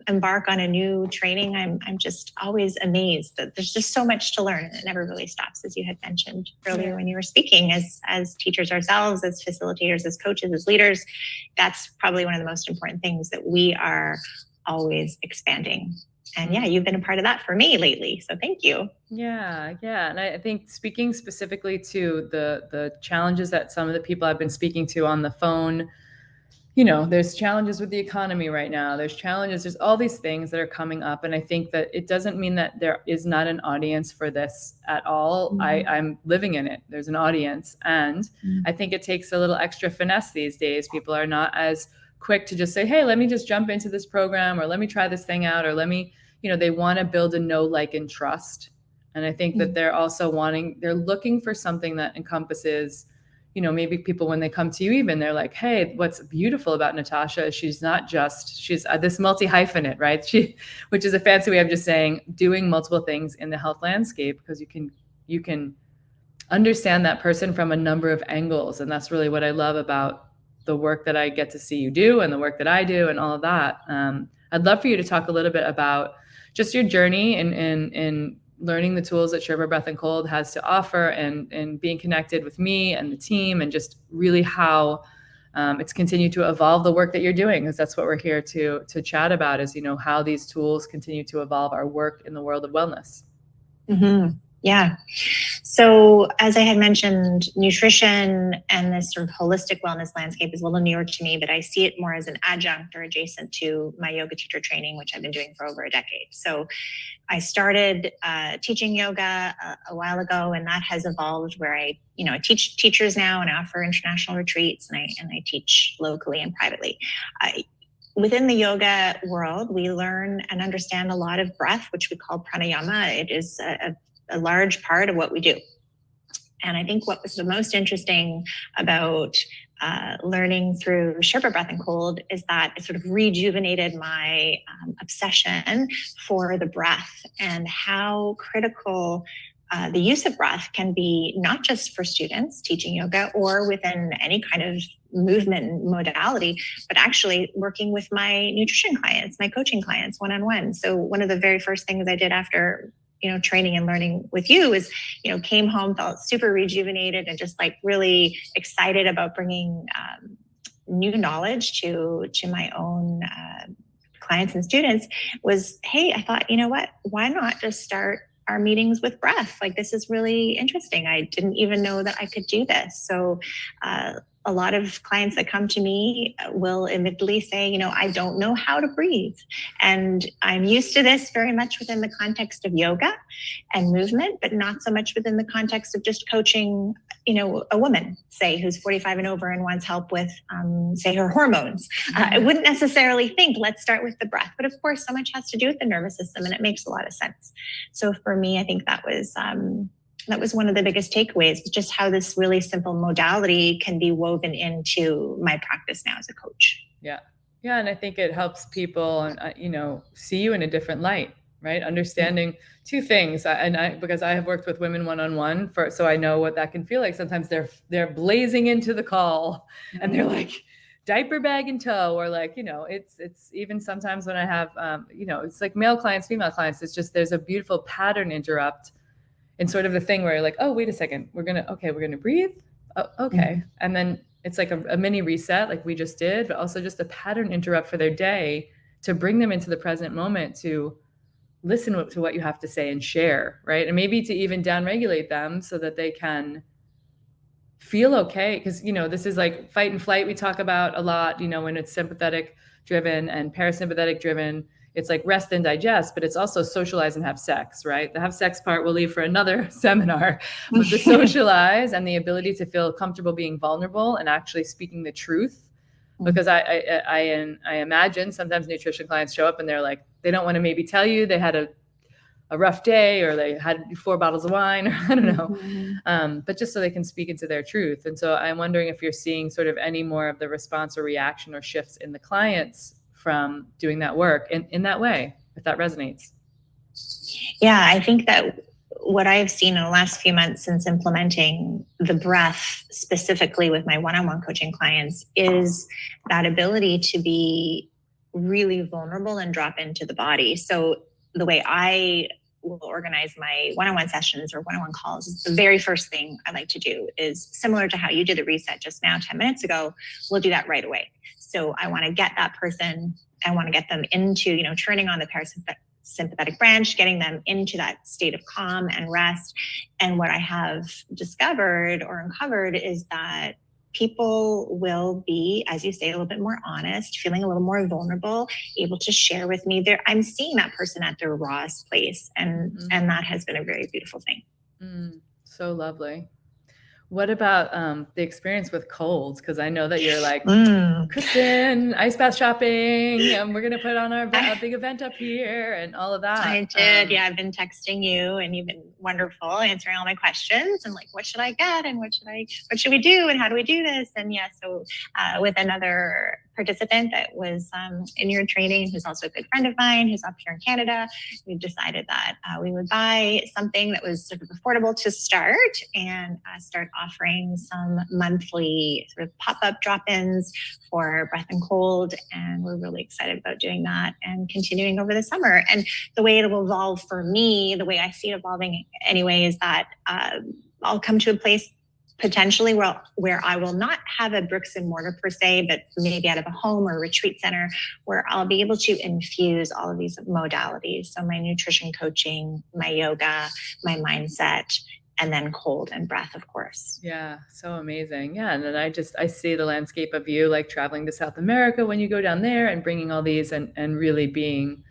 S2: embark on a new training, I'm just always amazed that there's just so much to learn, and it never really stops, as you had mentioned earlier when you were speaking. As teachers ourselves, as facilitators, as coaches, as leaders, that's probably one of the most important things, that we are always expanding. And yeah, you've been a part of that for me lately. So thank you.
S1: Yeah. And I think speaking specifically to the challenges that some of the people I've been speaking to on the phone, there's challenges with the economy right now. There's all these things that are coming up. And I think that it doesn't mean that there is not an audience for this at all. I'm living in it. There's an audience. And I think it takes a little extra finesse these days. People are not as quick to just say, hey, let me just jump into this program, or let me try this thing out, or let me, they want to build a know, like, and trust. And I think that they're also they're looking for something that encompasses, maybe people, when they come to you, even, they're like, hey, what's beautiful about Natasha, she's this multi-hyphenate, right? Which is a fancy way of just saying doing multiple things in the health landscape, because you can understand that person from a number of angles. And that's really what I love about the work that I get to see you do, and the work that I do, and all of that. I'd love for you to talk a little bit about just your journey in learning the tools that Sherpa Breath and Cold has to offer, and being connected with me and the team, and just really how it's continued to evolve the work that you're doing, because that's what we're here to chat about, is, how these tools continue to evolve our work in the world of wellness.
S2: Mm-hmm. Yeah. So as I had mentioned, nutrition and this sort of holistic wellness landscape is a little newer to me, but I see it more as an adjunct or adjacent to my yoga teacher training, which I've been doing for over a decade. So I started teaching yoga a while ago, and that has evolved where I teach teachers now and offer international retreats, and I teach locally and privately. Within the yoga world, we learn and understand a lot of breath, which we call pranayama. It is a large part of what we do. And I think what was the most interesting about learning through Sherpa Breath and Cold is that it sort of rejuvenated my obsession for the breath, and how critical the use of breath can be, not just for students teaching yoga or within any kind of movement modality, but actually working with my nutrition clients, my coaching clients one-on-one. So one of the very first things I did after training and learning with you is, came home, felt super rejuvenated, and just like really excited about bringing new knowledge to my own clients and students was, hey, I thought, you know what, why not just start our meetings with breath? Like, this is really interesting. I didn't even know that I could do this. So a lot of clients that come to me will admittedly say, you know, I don't know how to breathe. And I'm used to this very much within the context of yoga and movement, but not so much within the context of just coaching, you know, a woman, say, who's 45 and over and wants help with, say, her hormones. I wouldn't necessarily think, let's start with the breath. But of course, so much has to do with the nervous system, and it makes a lot of sense. So for me, I think that was one of the biggest takeaways, just how this really simple modality can be woven into my practice now as a coach.
S1: Yeah. Yeah. And I think it helps people, you know, see you in a different light, right? Understanding two things. Because I have worked with women one-on-one so I know what that can feel like. Sometimes they're blazing into the call and they're like diaper bag in tow, or like, you know, it's even sometimes when I have, you know, it's like male clients, female clients, it's just, there's a beautiful pattern interrupt. And sort of the thing where you're like, oh, wait a second, we're going to breathe. Oh, okay. And then it's like a mini reset, like we just did, but also just a pattern interrupt for their day to bring them into the present moment, to listen to what you have to say and share, right? And maybe to even downregulate them so that they can feel okay. Because, you know, this is like fight and flight we talk about a lot, you know, when it's sympathetic driven and parasympathetic driven. It's like rest and digest, but it's also socialize and have sex, right? The have sex part we'll leave for another seminar, but the socialize and the ability to feel comfortable being vulnerable and actually speaking the truth. Because I imagine sometimes nutrition clients show up and they're like, they don't want to maybe tell you they had a rough day, or they had 4 bottles of wine, or I don't know, but just so they can speak into their truth. And so I'm wondering if you're seeing sort of any more of the response or reaction or shifts in the clients from doing that work in that way, if that resonates.
S2: Yeah, I think that what I've seen in the last few months since implementing the breath specifically with my one-on-one coaching clients is that ability to be really vulnerable and drop into the body. So the way I will organize my one-on-one sessions or one-on-one calls, the very first thing I like to do is similar to how you did the reset just now 10 minutes ago. We'll do that right away. So I want to get that person, I want to get them into, you know, turning on the parasympathetic branch, getting them into that state of calm and rest. And what I have discovered or uncovered is that people will be, as you say, a little bit more honest, feeling a little more vulnerable, able to share with me. I'm seeing that person at their rawest place. And that has been a very beautiful thing.
S1: So lovely. What about the experience with colds? Because I know that you're like, Kristen, ice bath shopping, and we're going to put on our big event up here and all of that.
S2: I did. Yeah, I've been texting you and you've been wonderful answering all my questions and like, what should I get and what should we do and how do we do this? And yeah, so with another participant that was in your training, who's also a good friend of mine, who's up here in Canada, we decided that we would buy something that was sort of affordable to start and start offering some monthly sort of pop-up drop-ins for breath and cold. And we're really excited about doing that and continuing over the summer. And the way it will evolve for me, the way I see it evolving anyway, is that I'll come to a place potentially where I will not have a bricks and mortar per se, but maybe out of a home or a retreat center where I'll be able to infuse all of these modalities. So my nutrition coaching, my yoga, my mindset, and then cold and breath, of course.
S1: Yeah, so amazing. Yeah, and then I see the landscape of you like traveling to South America when you go down there and bringing all these and really being,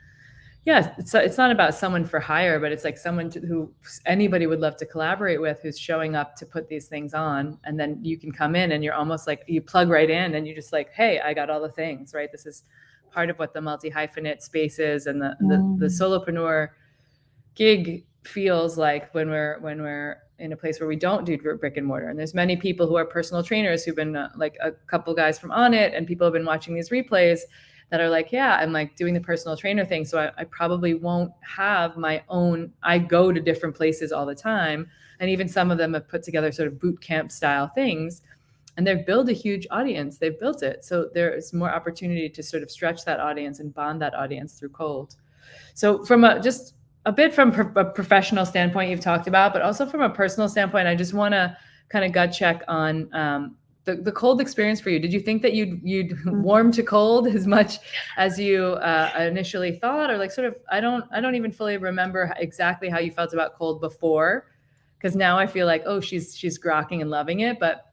S1: yeah, it's not about someone for hire, but it's like someone who anybody would love to collaborate with, who's showing up to put these things on. And then you can come in and you're almost like, you plug right in and you just like, hey, I got all the things, right? This is part of what the multi-hyphenate space is and the solopreneur gig feels like when we're in a place where we don't do brick and mortar. And there's many people who are personal trainers who've been like a couple guys from On It, and people have been watching these replays that are like, yeah, I'm like doing the personal trainer thing. So I probably won't have my own, I go to different places all the time. And even some of them have put together sort of boot camp style things, and they've built a huge audience. They've built it. So there is more opportunity to sort of stretch that audience and bond that audience through cold. So from just a bit from a professional standpoint you've talked about, but also from a personal standpoint, I just want to kind of gut check on the cold experience for you. Did you think that you'd warm to cold as much as you initially thought, or like sort of, I don't even fully remember exactly how you felt about cold before, because now I feel like, oh, she's grokking and loving it, but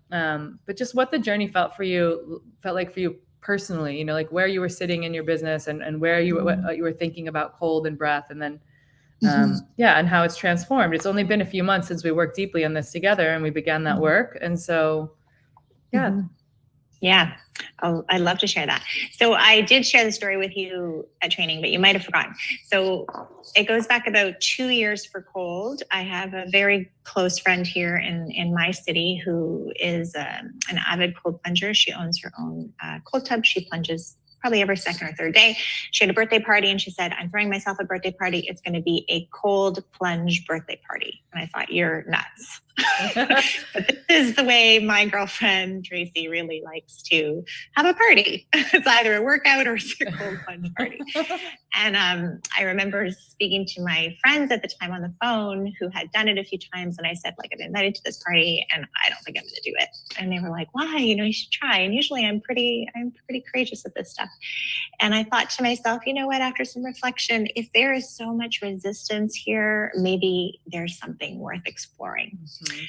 S1: just what the journey felt like for you personally, like where you were sitting in your business and where what you were thinking about cold and breath, and then and how it's transformed. It's only been a few months since we worked deeply on this together and we began that work. And so, yeah.
S2: Yeah. Oh, I'd love to share that. So I did share the story with you at training, but you might have forgotten. So it goes back about 2 years for cold. I have a very close friend here in my city who is an avid cold plunger. She owns her own cold tub. She plunges probably every second or third day. She had a birthday party and she said, I'm throwing myself a birthday party. It's going to be a cold plunge birthday party. And I thought, you're nuts. But this is the way my girlfriend Tracy really likes to have a party. It's either a workout or it's a cold plunge party. And I remember speaking to my friends at the time on the phone who had done it a few times, and I said, like, I've been invited to this party and I don't think I'm going to do it. And they were like, why? You should try. And usually I'm pretty courageous with this stuff. And I thought to myself, you know what, after some reflection, if there is so much resistance here, maybe there's something worth exploring.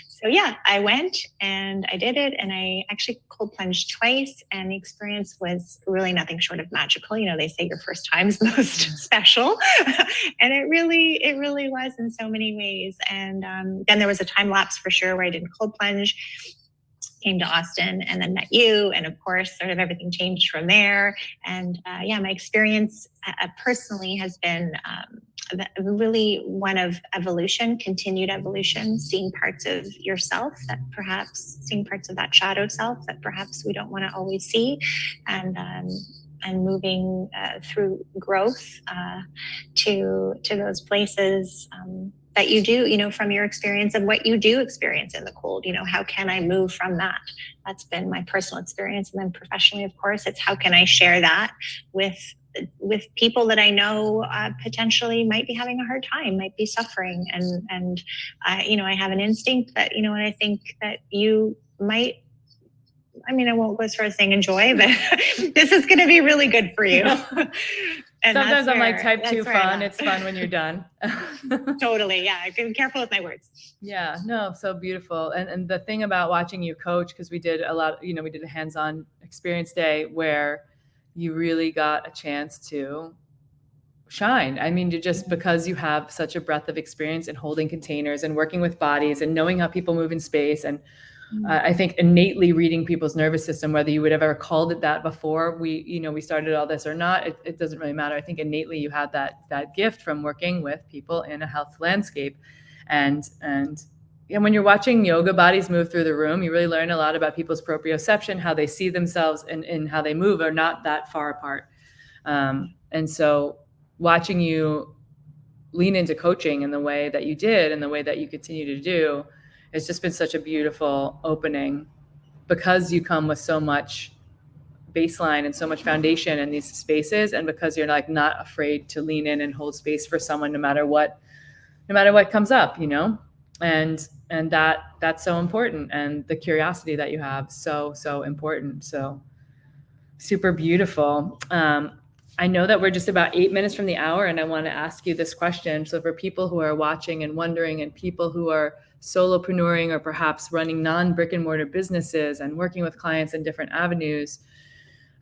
S2: So yeah, I went and I did it, and I actually cold plunged twice, and the experience was really nothing short of magical. They say your first time is the most special, and it really was in so many ways. And then there was a time lapse for sure where I didn't cold plunge, came to Austin, and then met you, and of course sort of everything changed from there. And my experience personally has been really one of evolution, continued evolution, seeing parts of yourself seeing parts of that shadow self that perhaps we don't want to always see, and moving through growth to those places that you do, from your experience of what you do experience in the cold. How can I move from that? That's been my personal experience. And then professionally, of course, it's how can I share that with people that I know potentially might be having a hard time, might be suffering. And I have an instinct that, and I think that you might, I won't go as far as saying enjoy, but this is going to be really good for you. And
S1: sometimes I'm like type 2 fun. It's fun when you're done.
S2: Totally. Yeah. I'm careful with my words.
S1: Yeah, no, so beautiful. And the thing about watching you coach, because we did a lot, we did a hands-on experience day where you really got a chance to shine. Just because you have such a breadth of experience in holding containers and working with bodies and knowing how people move in space. And I think innately reading people's nervous system, whether you would have ever called it that before we started all this or not, it doesn't really matter. I think innately you had that gift from working with people in a health landscape. And when you're watching yoga bodies move through the room, you really learn a lot about people's proprioception, how they see themselves and how they move are not that far apart. And so watching you lean into coaching in the way that you did and the way that you continue to do, it's just been such a beautiful opening, because you come with so much baseline and so much foundation in these spaces, and because you're like not afraid to lean in and hold space for someone no matter what comes up, and that's so important, and the curiosity that you have, so important. So super beautiful. I know that we're just about 8 minutes from the hour, and I want to ask you this question. So for people who are watching and wondering, and people who are solopreneuring or perhaps running non-brick and mortar businesses and working with clients in different avenues,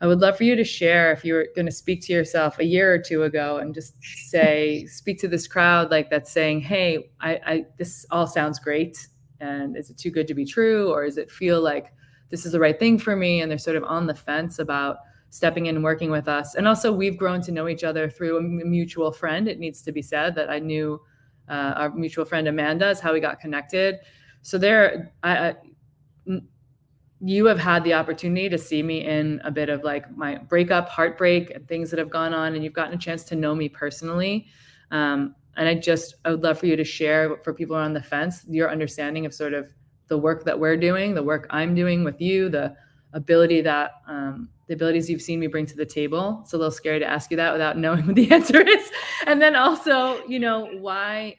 S1: I would love for you to share, if you were going to speak to yourself a year or two ago and just speak to this crowd like that's saying, hey, I this all sounds great. And is it too good to be true? Or does it feel like this is the right thing for me? And they're sort of on the fence about stepping in and working with us. And also, we've grown to know each other through a mutual friend. It needs to be said that I knew our mutual friend Amanda is how we got connected. So you have had the opportunity to see me in a bit of like my breakup, heartbreak, and things that have gone on, and you've gotten a chance to know me personally. And I would love for you to share, for people who are on the fence, your understanding of sort of the work that we're doing, the work I'm doing with you, the abilities you've seen me bring to the table. It's a little scary to ask you that without knowing what the answer is. And then also, why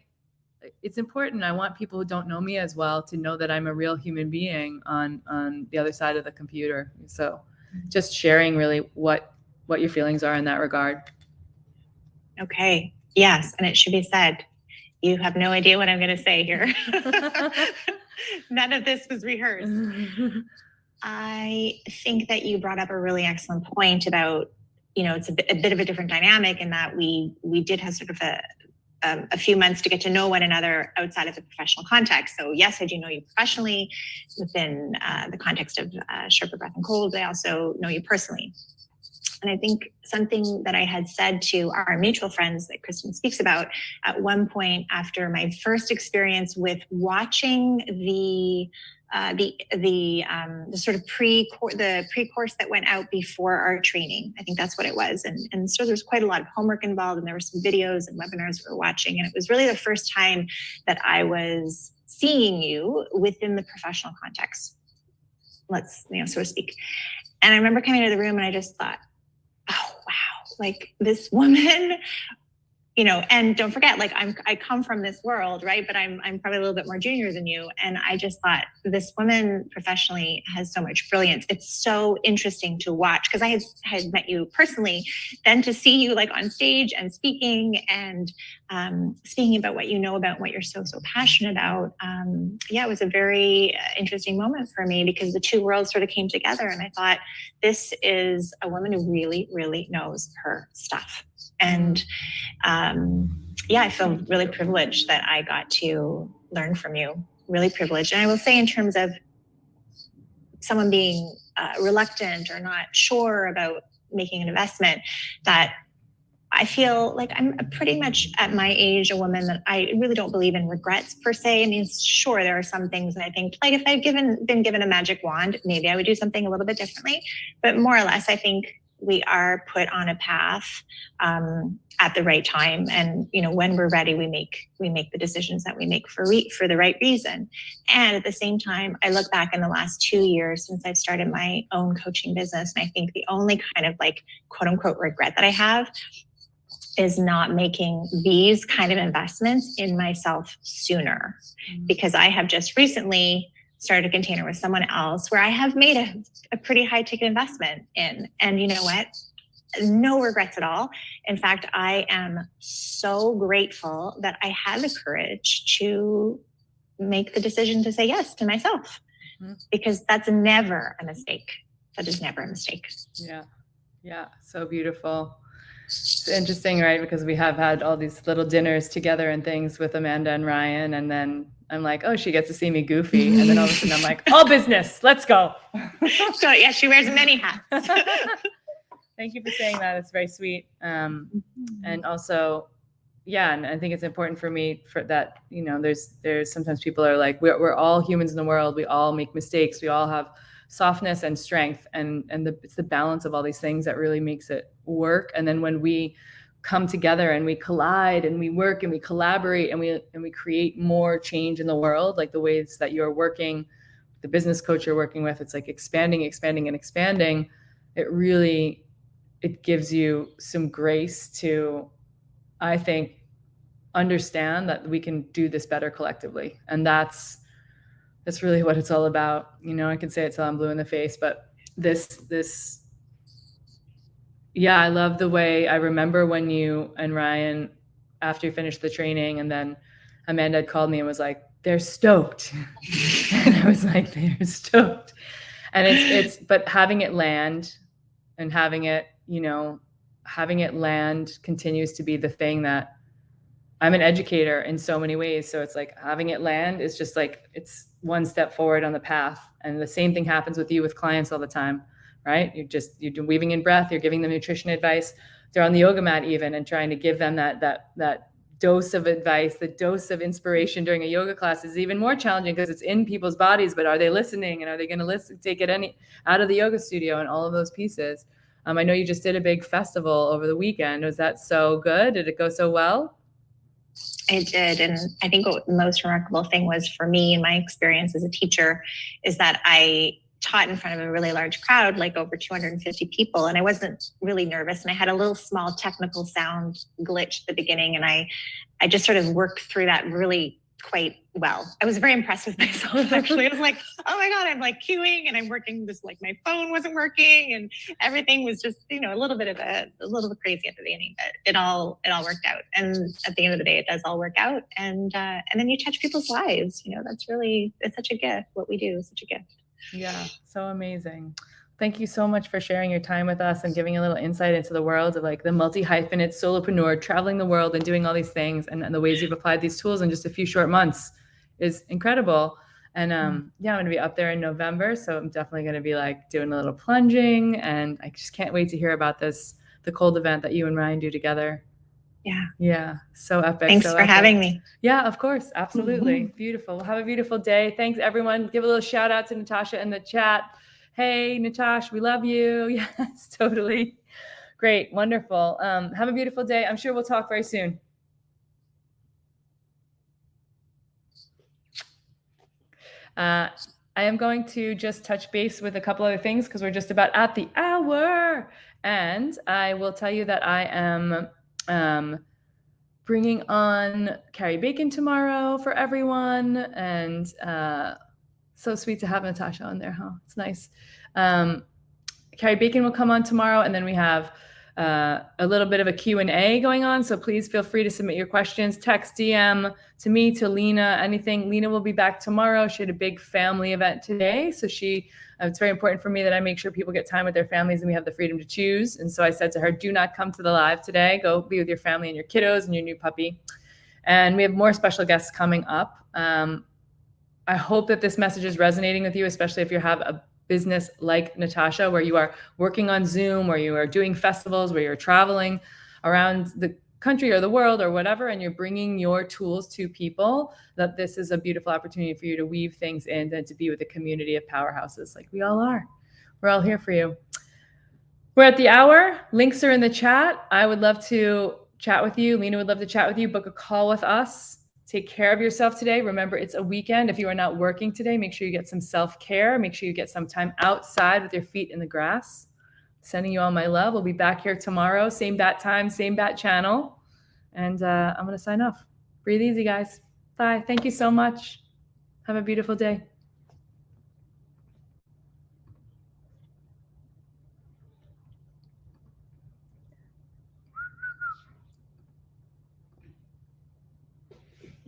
S1: it's important. I want people who don't know me as well to know that I'm a real human being on the other side of the computer. So just sharing really what your feelings are in that regard.
S2: Okay. Yes. And it should be said, you have no idea what I'm going to say here. None of this was rehearsed. I think that you brought up a really excellent point about, it's a bit of a different dynamic in that we did have sort of a few months to get to know one another outside of the professional context. So yes, I do know you professionally within the context of Sherpa Breath and Cold. I also know you personally. And I think something that I had said to our mutual friends that Kristen speaks about at one point after my first experience with watching the sort of pre-course that went out before our training. I think that's what it was. And so there's quite a lot of homework involved, and there were some videos and webinars we were watching. And it was really the first time that I was seeing you within the professional context, so to speak. And I remember coming into the room and I just thought, oh, wow, like this woman, and don't forget, like I come from this world, right? But I'm probably a little bit more junior than you. And I just thought this woman professionally has so much brilliance. It's so interesting to watch because I had met you personally, then to see you like on stage and speaking and speaking about what you know about and what you're so passionate about. It was a very interesting moment for me because the two worlds sort of came together. And I thought, this is a woman who really, really knows her stuff. And I feel really privileged that I got to learn from you, really privileged. And I will say in terms of someone being reluctant or not sure about making an investment, that I feel like I'm pretty much at my age, a woman that I really don't believe in regrets per se. I mean, sure, there are some things that I think, like if I'd been given a magic wand, maybe I would do something a little bit differently. But more or less, I think we are put on a path at the right time, and when we're ready, we make the decisions that we make for the right reason. And at the same time, I look back in the last 2 years since I've started my own coaching business, and I think the only kind of like quote unquote regret that I have is not making these kind of investments in myself sooner, because I have just recently started a container with someone else where I have made a pretty high ticket investment in. And you know what? No regrets at all. In fact, I am so grateful that I had the courage to make the decision to say yes to myself, because that's never a mistake. That is never a mistake.
S1: Yeah. So beautiful. It's interesting, right? Because we have had all these little dinners together and things with Amanda and Ryan. And then I'm like, oh, she gets to see me goofy. And then all of a sudden I'm like, all business, let's go.
S2: So yeah, she wears many hats.
S1: Thank you for saying that. It's very sweet. And also, and I think it's important for me for that, there's sometimes people are like, we're all humans in the world. We all make mistakes. We all have softness and strength. And it's the balance of all these things that really makes it work. And then when we come together and we collide and we work and we collaborate and we create more change in the world, like the ways that you're working, the business coach you're working with, it's like expanding. It gives you some grace to, I think, understand that we can do this better collectively. And that's really what it's all about. I can say it till I'm blue in the face, but I love the way I remember when you and Ryan, after you finished the training, and then Amanda had called me and was like, they're stoked. And I was like, they're stoked. And but having it land and having it land continues to be the thing that I'm an educator in so many ways. So it's like having it land is just like, it's one step forward on the path. And the same thing happens with you with clients all the time, right? You're weaving in breath, you're giving them nutrition advice. They're on the yoga mat even, and trying to give them that dose of advice, the dose of inspiration during a yoga class is even more challenging because it's in people's bodies, but are they listening? And are they going to take it out of the yoga studio and all of those pieces? I know you just did a big festival over the weekend. Was that so good? Did it go so well?
S2: It did. And I think what the most remarkable thing was for me in my experience as a teacher is that I taught in front of a really large crowd, like over 250 people, and I wasn't really nervous. And I had a little small technical sound glitch at the beginning, and I just sort of worked through that really quite well. I was very impressed with myself, actually. I was like, oh my God, I'm like queuing and I'm working this, like my phone wasn't working and everything was just, a little bit crazy at the beginning, but it all worked out. And at the end of the day, it does all work out. And then you touch people's lives. It's such a gift. What we do is such a gift.
S1: Yeah, so amazing. Thank you so much for sharing your time with us and giving a little insight into the world of like the multi-hyphenate solopreneur traveling the world and doing all these things, and the ways you've applied these tools in just a few short months is incredible. And yeah, I'm going to be up there in November, so I'm definitely going to be like doing a little plunging, and I just can't wait to hear about the cold event that you and Ryan do together. Yeah, so epic.
S2: Thanks for having me.
S1: Yeah, of course, absolutely. Beautiful. Well, have a beautiful day. Thanks, everyone. Give a little shout out to Natasha in the chat. Hey, Natasha, we love you. Yes, totally. Great, wonderful. Have a beautiful day. I'm sure we'll talk very soon. I am going to just touch base with a couple other things because we're just about at the hour. And I will tell you that I am bringing on Carrie Bacon tomorrow for everyone. And so sweet to have Natasha on there, huh? It's nice. Carrie Bacon will come on tomorrow, and then we have a little bit of a Q&A going on. So please feel free to submit your questions, text, DM to me, to Lena, anything. Lena will be back tomorrow. She had a big family event today. So it's very important for me that I make sure people get time with their families and we have the freedom to choose. And so I said to her, do not come to the live today. Go be with your family and your kiddos and your new puppy. And we have more special guests coming up. I hope that this message is resonating with you, especially if you have a business like Natasha, where you are working on Zoom, where you are doing festivals, where you're traveling around the country or the world or whatever, and you're bringing your tools to people, that this is a beautiful opportunity for you to weave things in and to be with a community of powerhouses like we all are. We're all here for you. We're at the hour. Links are in the chat. I would love to chat with you. Lena would love to chat with you. Book a call with us. Take care of yourself today. Remember, it's a weekend. If you are not working today, make sure you get some self-care. Make sure you get some time outside with your feet in the grass. Sending you all my love. We'll be back here tomorrow. Same bat time, same bat channel. And I'm going to sign off. Breathe easy, guys. Bye. Thank you so much. Have a beautiful day.